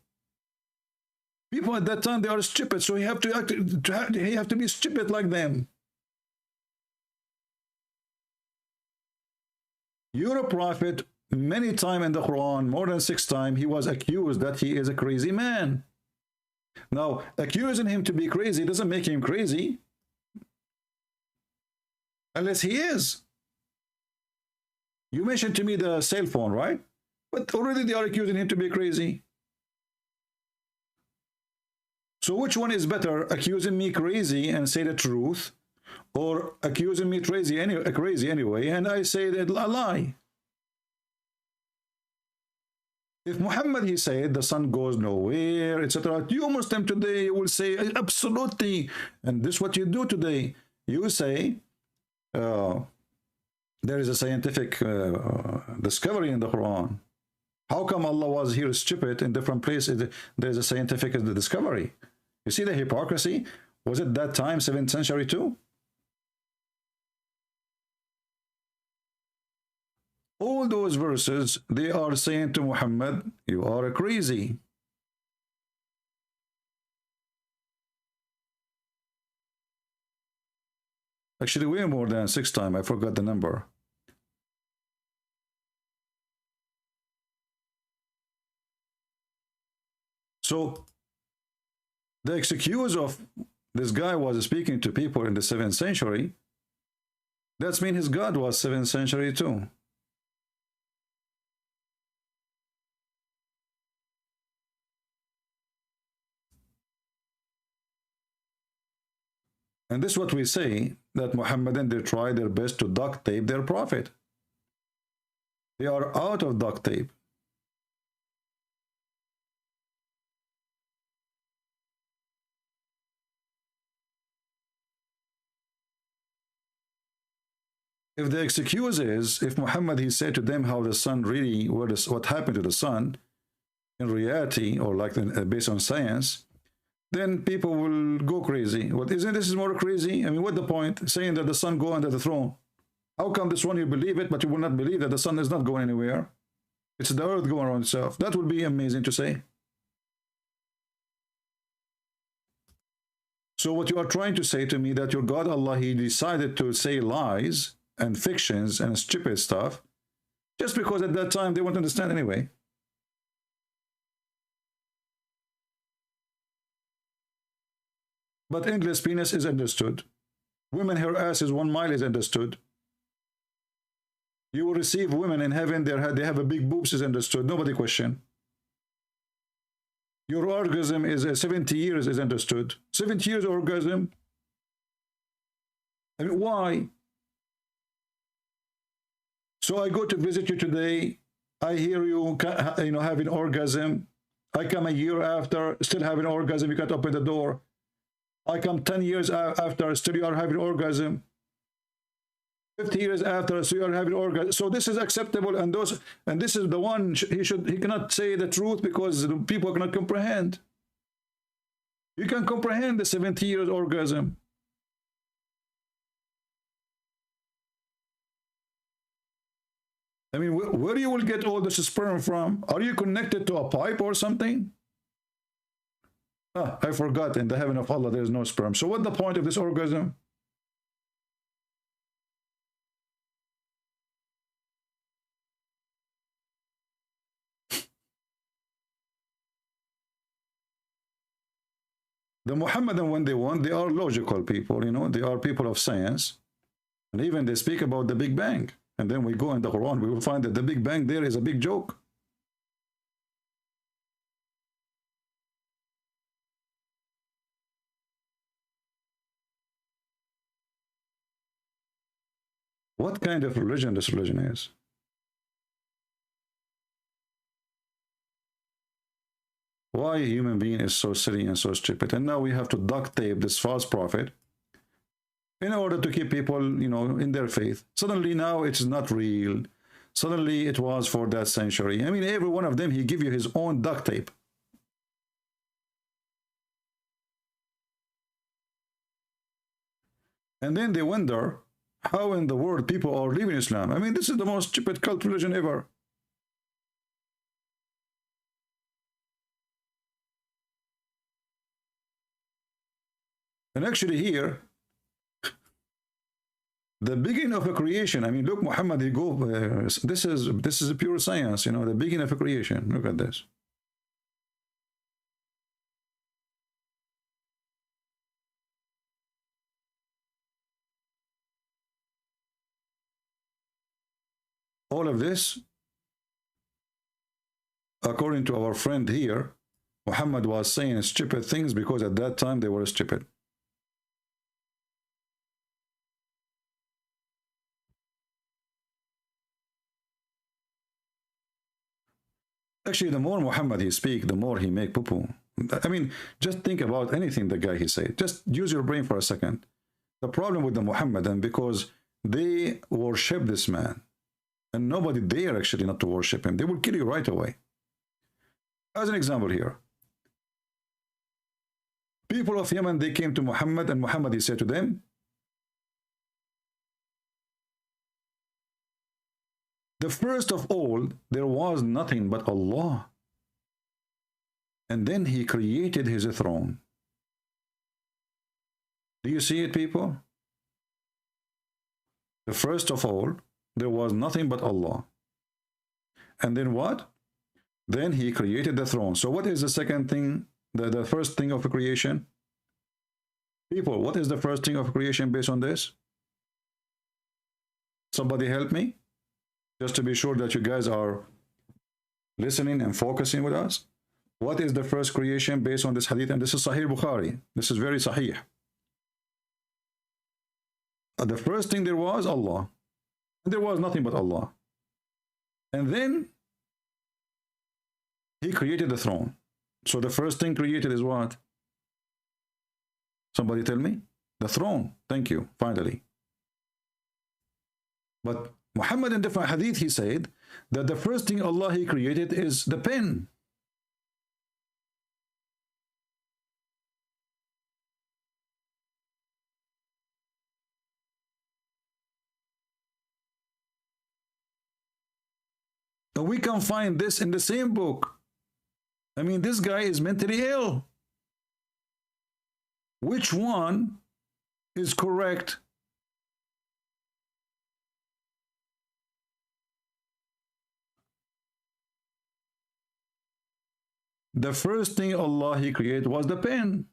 People at that time, they are stupid, so he have to act, he have to be stupid like them. You're a prophet. Many times in the Quran, more than 6 times, he was accused that he is a crazy man. Now, accusing him to be crazy doesn't make him crazy. Unless he is. You mentioned to me the cell phone, right? But already they are accusing him to be crazy. So which one is better, accusing me crazy and say the truth, or accusing me crazy anyway, and I say that a lie? If Muhammad, he said, the sun goes nowhere, etc., you Muslim today will say, absolutely. And this is what you do today. You say, there is a scientific discovery in the Quran. How come Allah was here stupid in different places? There is a scientific discovery. You see the hypocrisy? Was it that time, 7th century too? All those verses, they are saying to Muhammad, you are crazy. Actually, way more than 6 times. I forgot the number. So, the excuse of this guy was speaking to people in the 7th century. That means his God was 7th century too. And this is what we say, that Muhammadan, they try their best to duct tape their prophet. They are out of duct tape. If the excuse is, if Muhammad, he said to them how the sun really, what happened to the sun in reality, or like based on science, then people will go crazy. What isn't this is more crazy? I mean, what's the point? Saying that the sun go under the throne. How come this one you believe it, but you will not believe that the sun is not going anywhere? It's the earth going around itself. That would be amazing to say. So what you are trying to say to me, that your God Allah, he decided to say lies and fictions and stupid stuff, just because at that time they won't understand anyway. But endless penis is understood. Women, her ass is 1 mile is understood. You will receive women in heaven, they have a big boobs is understood. Nobody question. Your orgasm is 70 years is understood. 70 years orgasm. I mean, why? So I go to visit you today. I hear you, having orgasm. I come a year after, still having orgasm. You can't open the door. I come 10 years after, still you are having orgasm. 50 years after, so you are having orgasm. So this is acceptable, and this is the one he cannot say the truth because people cannot comprehend. You can comprehend the 70 years orgasm. I mean, where you will get all this sperm from? Are you connected to a pipe or something? I forgot, in the heaven of Allah there is no sperm. So what's the point of this orgasm? The Muhammadan, when they want, they are logical people, they are people of science. And even they speak about the Big Bang. And then we go in the Quran, we will find that the Big Bang there is a big joke. What kind of religion this religion is? Why a human being is so silly and so stupid? And now we have to duct tape this false prophet in order to keep people, you know, in their faith. Suddenly now it's not real. Suddenly it was for that century. I mean, every one of them, he give you his own duct tape. And then they wonder how in the world people are leaving Islam. I mean, this is the most stupid cult religion ever. And actually here, the beginning of a creation, I mean, look, Muhammad, he go, this is a pure science, you know, the beginning of a creation. Look at this. All of this, according to our friend here, Muhammad was saying stupid things because at that time they were stupid. Actually, the more Muhammad he speak, the more he make poo-poo. I mean, just think about anything the guy he say. Just use your brain for a second. The problem with the Muhammadan, because they worship this man, and nobody dare actually not to worship him. They will kill you right away. As an example here, people of Yemen, they came to Muhammad, and Muhammad, he said to them, the first of all, there was nothing but Allah. And then he created his throne. Do you see it, people? The first of all, there was nothing but Allah. And then what? Then he created the throne. So what is the second thing, the first thing of creation? People, what is the first thing of creation based on this? Somebody help me? Just to be sure that you guys are listening and focusing with us. What is the first creation based on this hadith? And this is Sahih Bukhari. This is very Sahih. The first thing there was Allah. And there was nothing but Allah. And then he created the throne. So the first thing created is what? Somebody tell me? The throne. Thank you. Finally. But Muhammad in different hadith, he said that the first thing Allah he created is the pen. And we can find this in the same book. I mean, this guy is mentally ill. Which one is correct? The first thing Allah he created was the pen.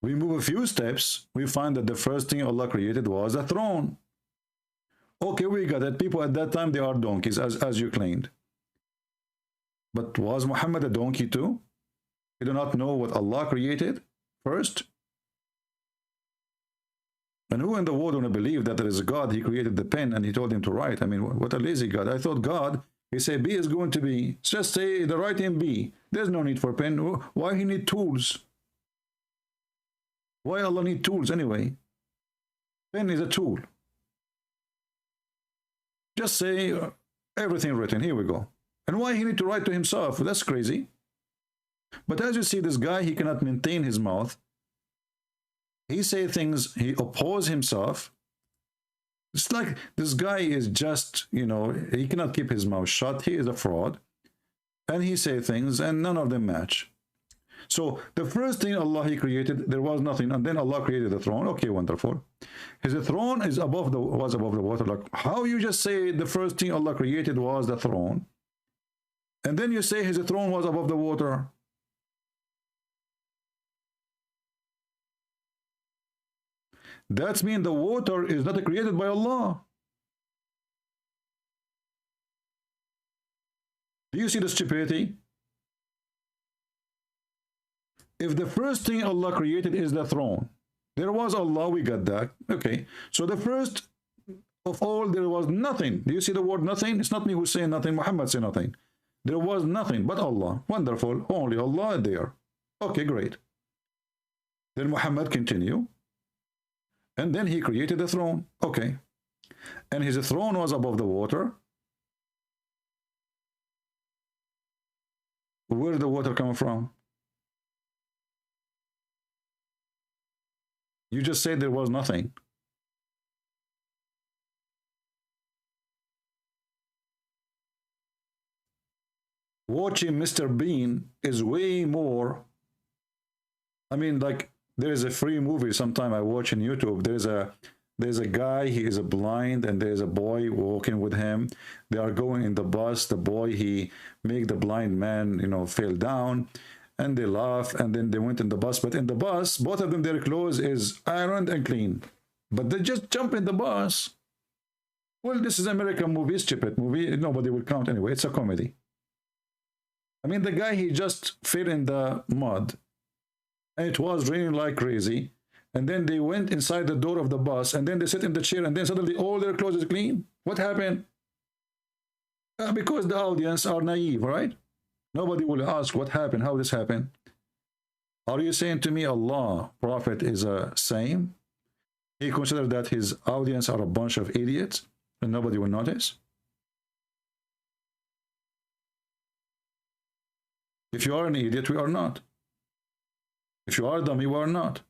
We move a few steps, we find that the first thing Allah created was a throne. Okay, we got it. People at that time, they are donkeys, as you claimed. But was Muhammad a donkey too? He do not know what Allah created first? And who in the world want to believe that there is a God, he created the pen and he told him to write? I mean, what a lazy God. I thought God, he said B is going to be, just say the writing B. There's no need for pen. Why he need tools? Why Allah need tools anyway? Pen is a tool. Just say everything written. Here we go. And why he need to write to himself? That's crazy. But as you see, this guy, he cannot maintain his mouth. He say things, he oppose himself. It's like this guy is just, you know, he cannot keep his mouth shut. He is a fraud. And he say things and none of them match. So the first thing Allah he created, there was nothing. And then Allah created the throne. Okay, wonderful. His throne is was above the water. Like, how you just say the first thing Allah created was the throne? And then you say his throne was above the water. That means the water is not created by Allah. Do you see the stupidity? If the first thing Allah created is the throne, There was Allah, we got that. Okay, so the first of all, there was nothing. Do you see the word nothing? It's not me who's saying nothing, Muhammad said nothing. There was nothing but Allah. Wonderful, only Allah there. Okay, great. Then Muhammad continue. And then he created a throne. Okay. And his throne was above the water. Where did the water come from? You just said there was nothing. Watching Mr. Bean is way more. I mean, like, there is a free movie sometime I watch on YouTube. There's a guy, he is blind, and there's a boy walking with him. They are going in the bus. The boy, he make the blind man, you know, fall down, and they laugh, and then they went in the bus. But in the bus, both of them, their clothes is ironed and clean. But they just jump in the bus. Well, this is American movie, it's Djupet movie. Nobody will count anyway. It's a comedy. I mean, the guy, he just fell in the mud. And it was raining like crazy. And then they went inside the door of the bus, and then they sit in the chair, and then suddenly all their clothes is clean. What happened? Because the audience are naive, right? Nobody will ask what happened, how this happened. Are you saying to me Allah, Prophet is a same? He considered that his audience are a bunch of idiots, and nobody will notice? If you are an idiot, we are not. If you are dumb, you are not.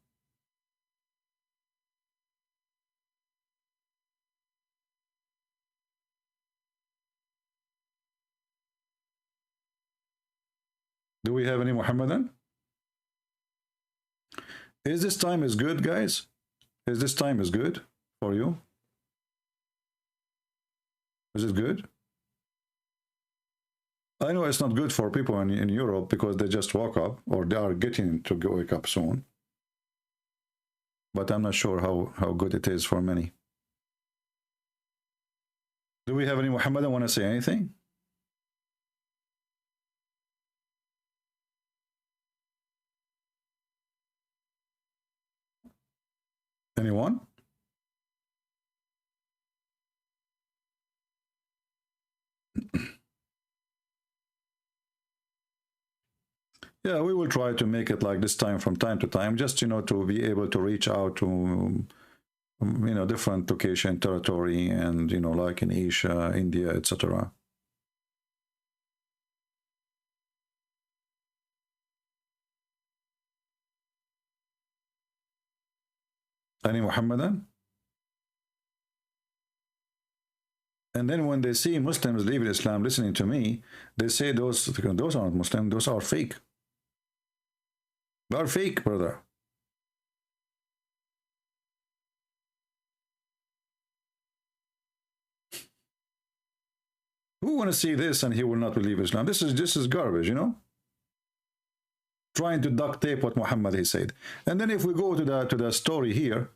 Do we have any Muhammadan? Is this time is good, guys? Is this time is good for you? Is it good? I know it's not good for people in Europe because they just woke up, or they are getting to wake up soon. But I'm not sure how good it is for many. Do we have any Muhammadan want to say anything? Anyone? Yeah, we will try to make it like this time from time to time, just, you know, to be able to reach out to, you know, different location, territory, and, you know, like in Asia, India, etc. Any Muhammadan? And then when they see Muslims leaving Islam listening to me, they say those aren't Muslims, those are fake. They are fake, brother. Who want to see this and he will not believe Islam? This is garbage, you know? Trying to duct tape what Muhammad he said. And then if we go to the story here,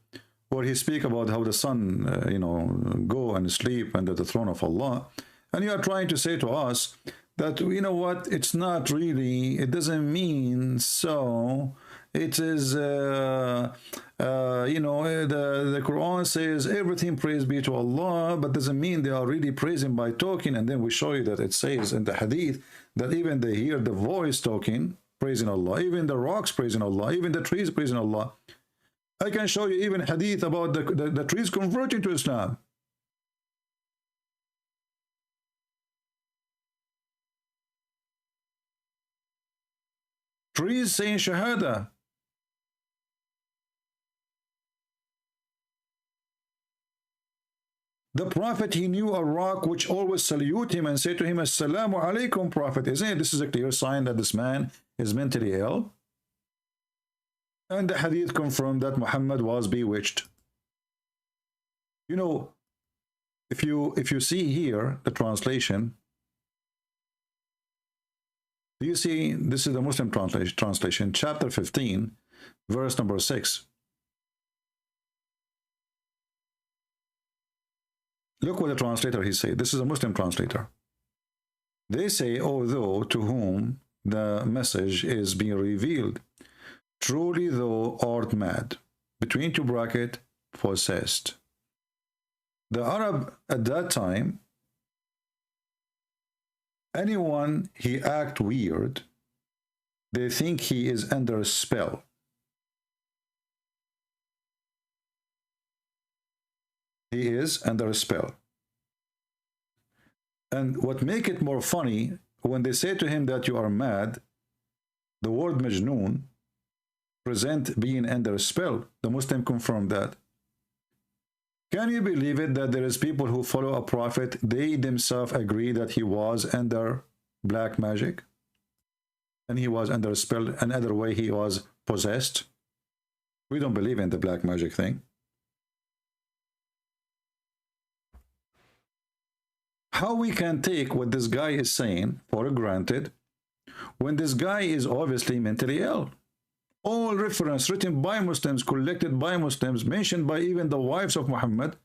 where he speak about how the son, you know, go and sleep under the throne of Allah, and you are trying to say to us that, you know what, it's not really, it doesn't mean so. It is, you know, the Quran says everything praise be to Allah, but doesn't mean they are really praising by talking. And then we show you that it says in the hadith that even they hear the voice talking, praising Allah, even the rocks praising Allah, even the trees praising Allah. I can show you even hadith about the trees converting to Islam. Trees saying Shahada. The Prophet, he knew a rock which always salute him and say to him, Assalamu alaikum, Prophet. Isn't it? This is a clear sign that this man is mentally ill. And the hadith confirmed that Muhammad was bewitched. You know, if you see here the translation, do you see, this is the Muslim translation, chapter 15, verse number 6. Look what the translator he said. This is a Muslim translator. They say, although to whom the message is being revealed, truly thou art mad. between two brackets, possessed. The Arab at that time, anyone he act weird, they think he is under a spell. He is under a spell. And what make it more funny, when they say to him that you are mad, the word majnoon present being under a spell. The Muslim confirmed that. Can you believe it that there is people who follow a prophet, they themselves agree that he was under black magic? And he was under a spell, another way he was possessed? We don't believe in the black magic thing. How we can take what this guy is saying for granted when this guy is obviously mentally ill? All reference written by Muslims, collected by Muslims, mentioned by even the wives of Muhammad,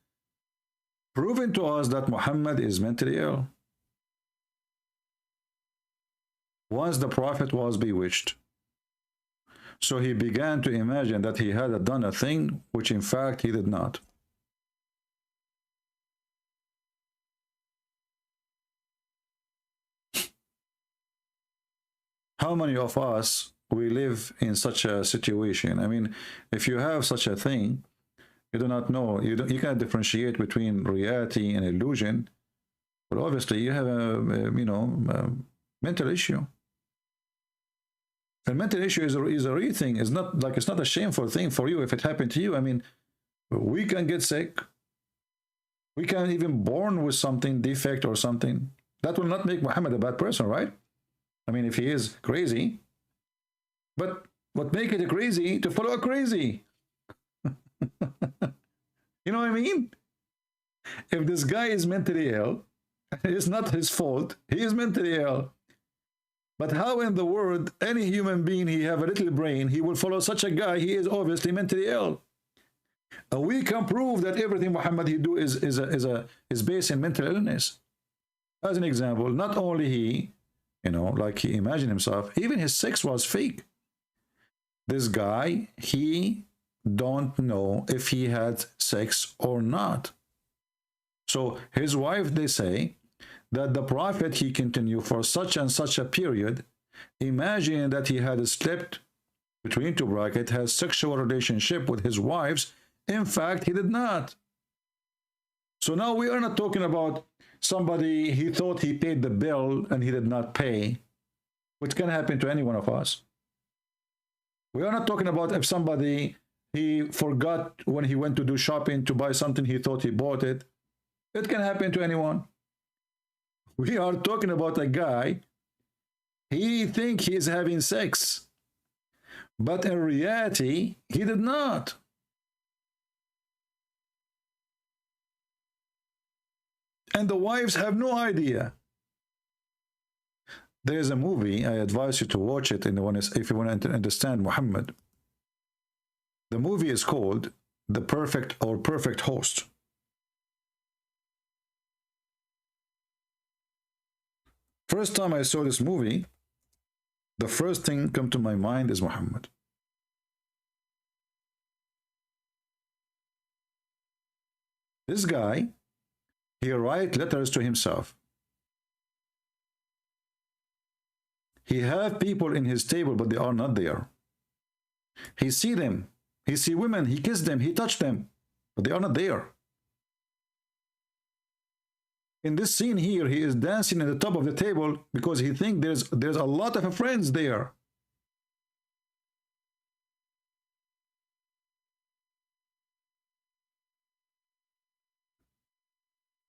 proving to us that Muhammad is mentally ill. Once the Prophet was bewitched, so he began to imagine that he had done a thing which in fact he did not. How many of us we live in such a situation? I mean, if you have such a thing, you do not know, you can't differentiate between reality and illusion, but obviously you have a mental issue. A mental issue is a real thing. It's not like, it's not a shameful thing for you if it happened to you. I mean, we can get sick. We can even born with something, defect or something. That will not make Muhammad a bad person, right? I mean, if he is crazy, but what make it crazy to follow a crazy? You know what I mean? If this guy is mentally ill, it's not his fault. He is mentally ill. But how in the world, any human being, he have a little brain, he will follow such a guy? He is obviously mentally ill. And we can prove that everything Muhammad he do is based in mental illness. As an example, not only he, like he imagined himself, even his sex was fake. This guy, he don't know if he had sex or not. So his wife, they say that the Prophet, he continued for such and such a period, imagining that he had slept between two brackets, has sexual relationship with his wives. In fact, he did not. So now we are not talking about somebody, he thought he paid the bill and he did not pay, which can happen to any one of us. We are not talking about if somebody, he forgot when he went to do shopping to buy something, he thought he bought it. It can happen to anyone. We are talking about a guy, he think he is having sex, but in reality, he did not. And the wives have no idea. There is a movie, I advise you to watch it if you want to understand Muhammad. The movie is called The Perfect or Perfect Host. First time I saw this movie, the first thing come to my mind is Muhammad. This guy, he write letters to himself. He have people in his table, but they are not there. He see them. He see women. He kiss them. He touch them, but they are not there. In this scene here, he is dancing at the top of the table because he think there's a lot of friends there.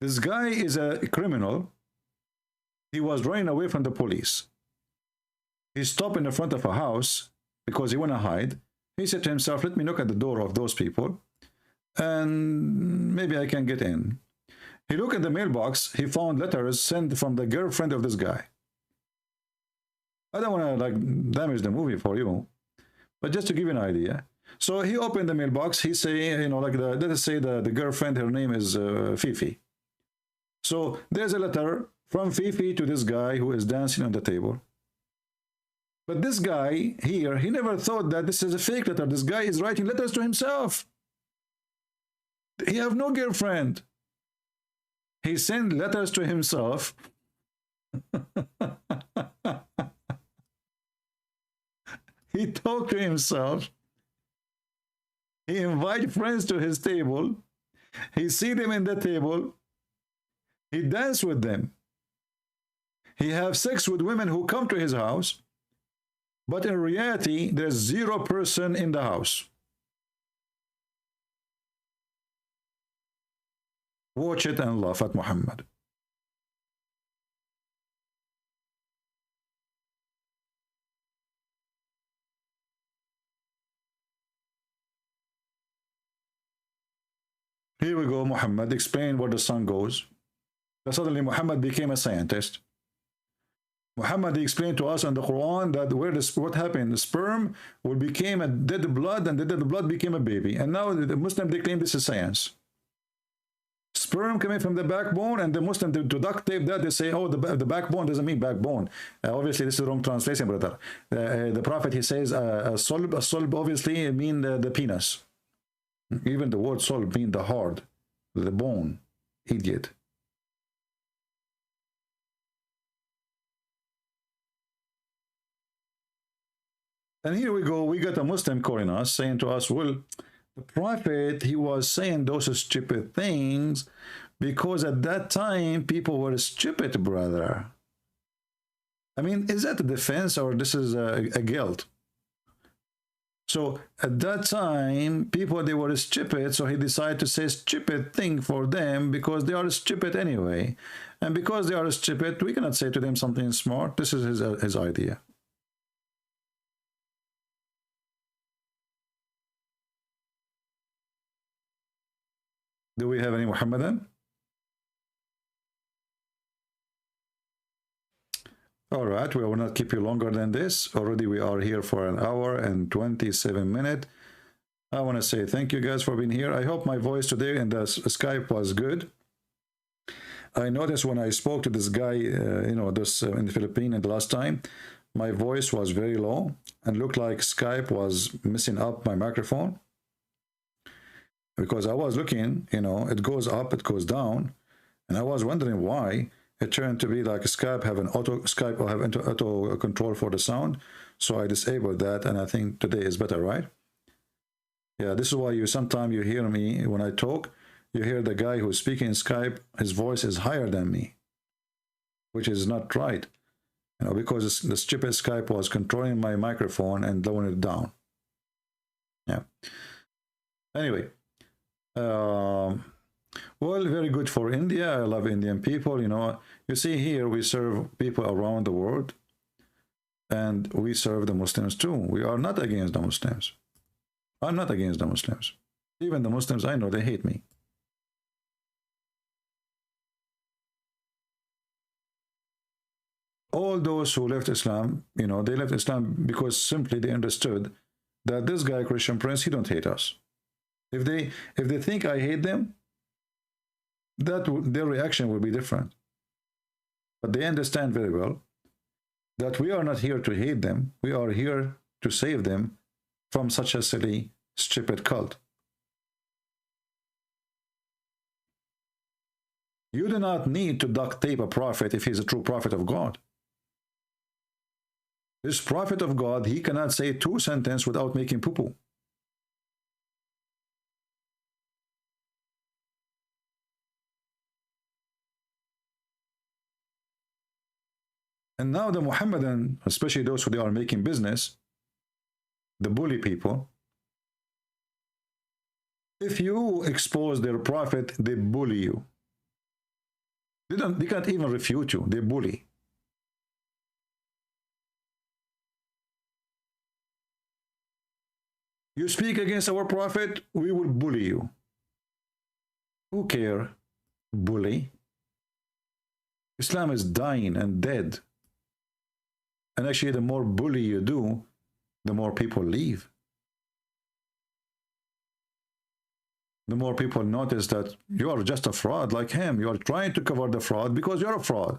This guy is a criminal. He was running away from the police. He stopped in the front of a house because he want to hide. He said to himself, let me knock at the door of those people and maybe I can get in. He looked at the mailbox. He found letters sent from the girlfriend of this guy. I don't want to damage the movie for you, but just to give you an idea. So he opened the mailbox. He say, let us say the girlfriend, her name is Fifi. So there's a letter from Fifi to this guy who is dancing on the table. But this guy here, he never thought that this is a fake letter. This guy is writing letters to himself. He have no girlfriend. He sent letters to himself. He talked to himself. He invite friends to his table. He see them in the table. He dance with them. He have sex with women who come to his house. But in reality, there's 0 person in the house. Watch it and laugh at Muhammad. Here we go. Muhammad explained where the sun goes. Then suddenly Muhammad became a scientist. Muhammad explained to us in the Quran that what happened, the sperm became a dead blood, and the dead blood became a baby. And now the Muslim, they claim this is science. Sperm coming from the backbone, and the Muslim, to duct tape that, they say, oh, the backbone doesn't mean backbone. Obviously, this is the wrong translation, brother. The Prophet, he says, a solb obviously mean the penis. Even the word solb mean the hard, the bone. Idiot. And here we go, we got a Muslim calling us, saying to us, well, the Prophet, he was saying those stupid things because at that time people were stupid, brother. I mean, is that a defense or this is a guilt? So at that time, people, they were stupid, so he decided to say stupid thing for them because they are stupid anyway. And because they are stupid, we cannot say to them something smart. This is his idea. Do we have any Muhammadan? All right, we will not keep you longer than this. Already we are here for 1 hour and 27 minutes. I want to say thank you guys for being here. I hope my voice today in the Skype was good. I noticed when I spoke to this guy, in the Philippines the last time, my voice was very low and looked like Skype was messing up my microphone. Because I was looking, it goes up, it goes down, and I was wondering why. It turned to be like Skype have auto control for the sound, so I disabled that, and I think today is better, right? Yeah, this is why sometimes you hear me when I talk, you hear the guy who's speaking in Skype, his voice is higher than me, which is not right, because the stupid Skype was controlling my microphone and lowering it down. Yeah. Anyway. Well, very good for India. I love Indian people. You see here we serve people around the world, and we serve the Muslims too. We are not against the Muslims. I'm not against the Muslims. Even the Muslims, I know they hate me. All those who left Islam, they left Islam because simply they understood that this guy, Christian Prince, he don't hate us. If they think I hate them, their reaction will be different. But they understand very well that we are not here to hate them. We are here to save them from such a silly, stupid cult. You do not need to duct tape a prophet if he's a true prophet of God. This prophet of God, he cannot say 2 sentences without making poo-poo. And now the Muhammadan, especially those who they are making business, the bully people, if you expose their prophet, they bully you. They can't even refute you, they bully. You speak against our prophet, we will bully you. Who care? Bully. Islam is dying and dead. And actually, the more bully you do, the more people leave. The more people notice that you are just a fraud like him. You are trying to cover the fraud because you're a fraud.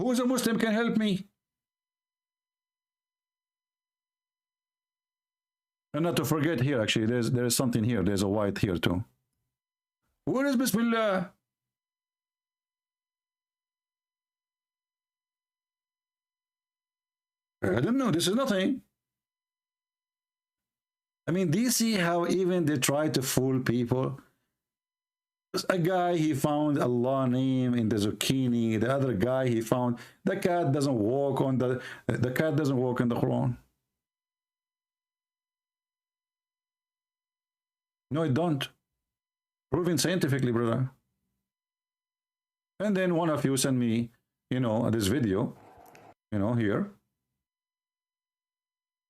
Who is a Muslim can help me? And not to forget here, actually, there is something here. There's a white here too. Where is Bismillah? I don't know. This is nothing. I mean, do you see how even they try to fool people? A guy, he found Allah name in the zucchini. The other guy, he found the cat doesn't walk on the cat doesn't walk in the Quran. No, it don't. Proven scientifically, brother. And then one of you sent me, this video, here.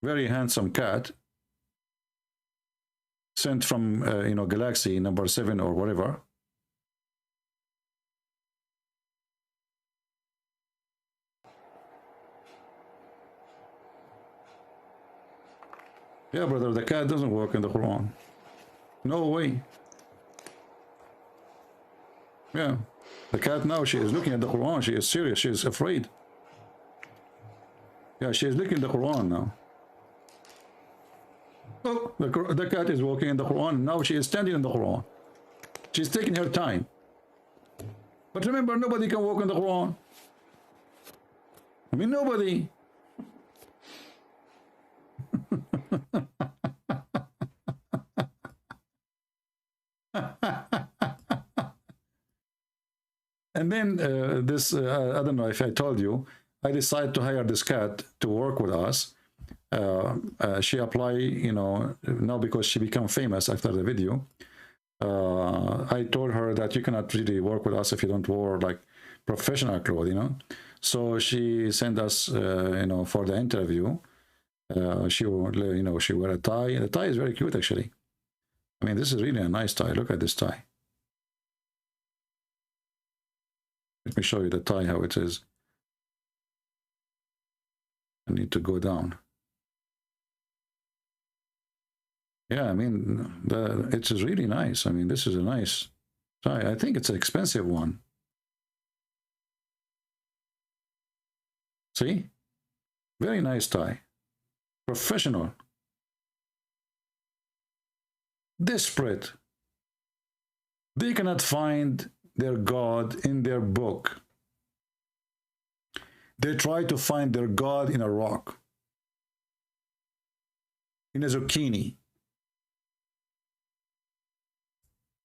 Very handsome cat. Sent from, galaxy number 7 or whatever. Yeah, brother, the cat doesn't work in the Quran. No way. Yeah. The cat now, she is looking at the Quran. She is serious. She is afraid. Yeah, she is looking at the Quran now. Oh, the cat is walking in the Quran. Now she is standing in the Quran. She's taking her time. But remember, nobody can walk in the Quran. I mean, nobody. And then I don't know if I told you, I decided to hire this cat to work with us. She applied, now because she became famous after the video. I told her that you cannot really work with us if you don't wear like professional clothes, So she sent us, for the interview. She will, she wear a tie. The tie is very cute, actually. I mean, this is really a nice tie. Look at this tie. Let me show you the tie, how it is. I need to go down. Yeah, I mean, it's really nice. I mean, this is a nice tie. I think it's an expensive one. See? Very nice tie. Professional. Desperate. They cannot find their God in their book. They try to find their God in a rock, in a zucchini,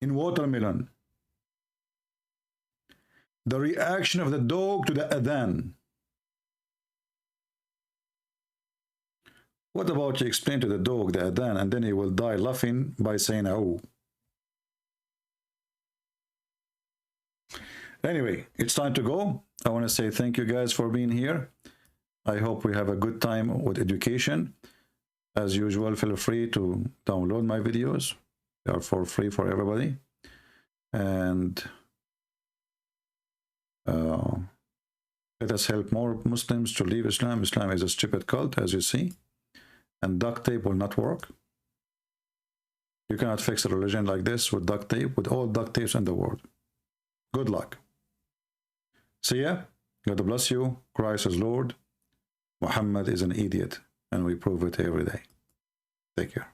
in watermelon. The reaction of the dog to the adhan. What about you explain to the dog the adhan, and then he will die laughing by saying, oh. Anyway, it's time to go. I want to say thank you guys for being here. I hope we have a good time with education. As usual, feel free to download my videos. They are for free for everybody. And let us help more Muslims to leave Islam. Islam is a stupid cult, as you see. And duct tape will not work. You cannot fix a religion like this with duct tape, with all duct tapes in the world. Good luck. See ya. God bless you. Christ is Lord. Muhammad is an idiot. And we prove it every day. Take care.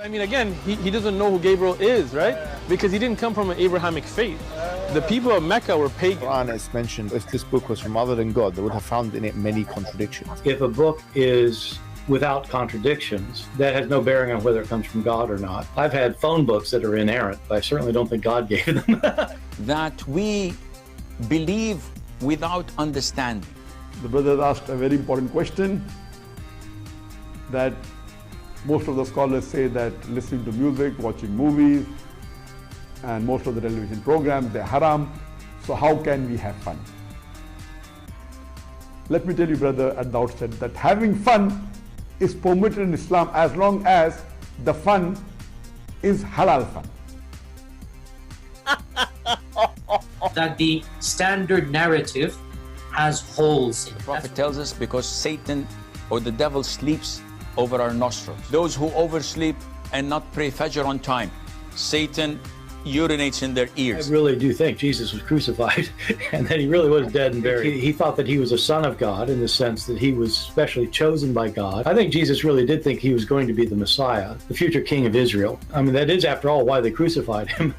I mean, again, he doesn't know who Gabriel is, right? Because he didn't come from an Abrahamic faith. The people of Mecca were pagan. Quran is mentioned. If this book was from other than God, they would have found in it many contradictions. If a book is without contradictions, that has no bearing on whether it comes from God or not. I've had phone books that are inerrant, but I certainly don't think God gave them. That we believe without understanding. The brother asked a very important question, that most of the scholars say that listening to music, watching movies, and most of the television programs, they're haram. So how can we have fun? Let me tell you, brother, at the outset, that having fun is permitted in Islam as long as the fun is halal fun. that the standard narrative has holes in it. The prophet tells us because Satan or the devil sleeps over our nostrils. Those who oversleep and not pray Fajr on time, Satan urinates in their ears. I really do think Jesus was crucified and that he really was dead and buried. He thought that he was a son of God in the sense that he was specially chosen by God. I think Jesus really did think he was going to be the Messiah, the future king of Israel. I mean, that is, after all, why they crucified him,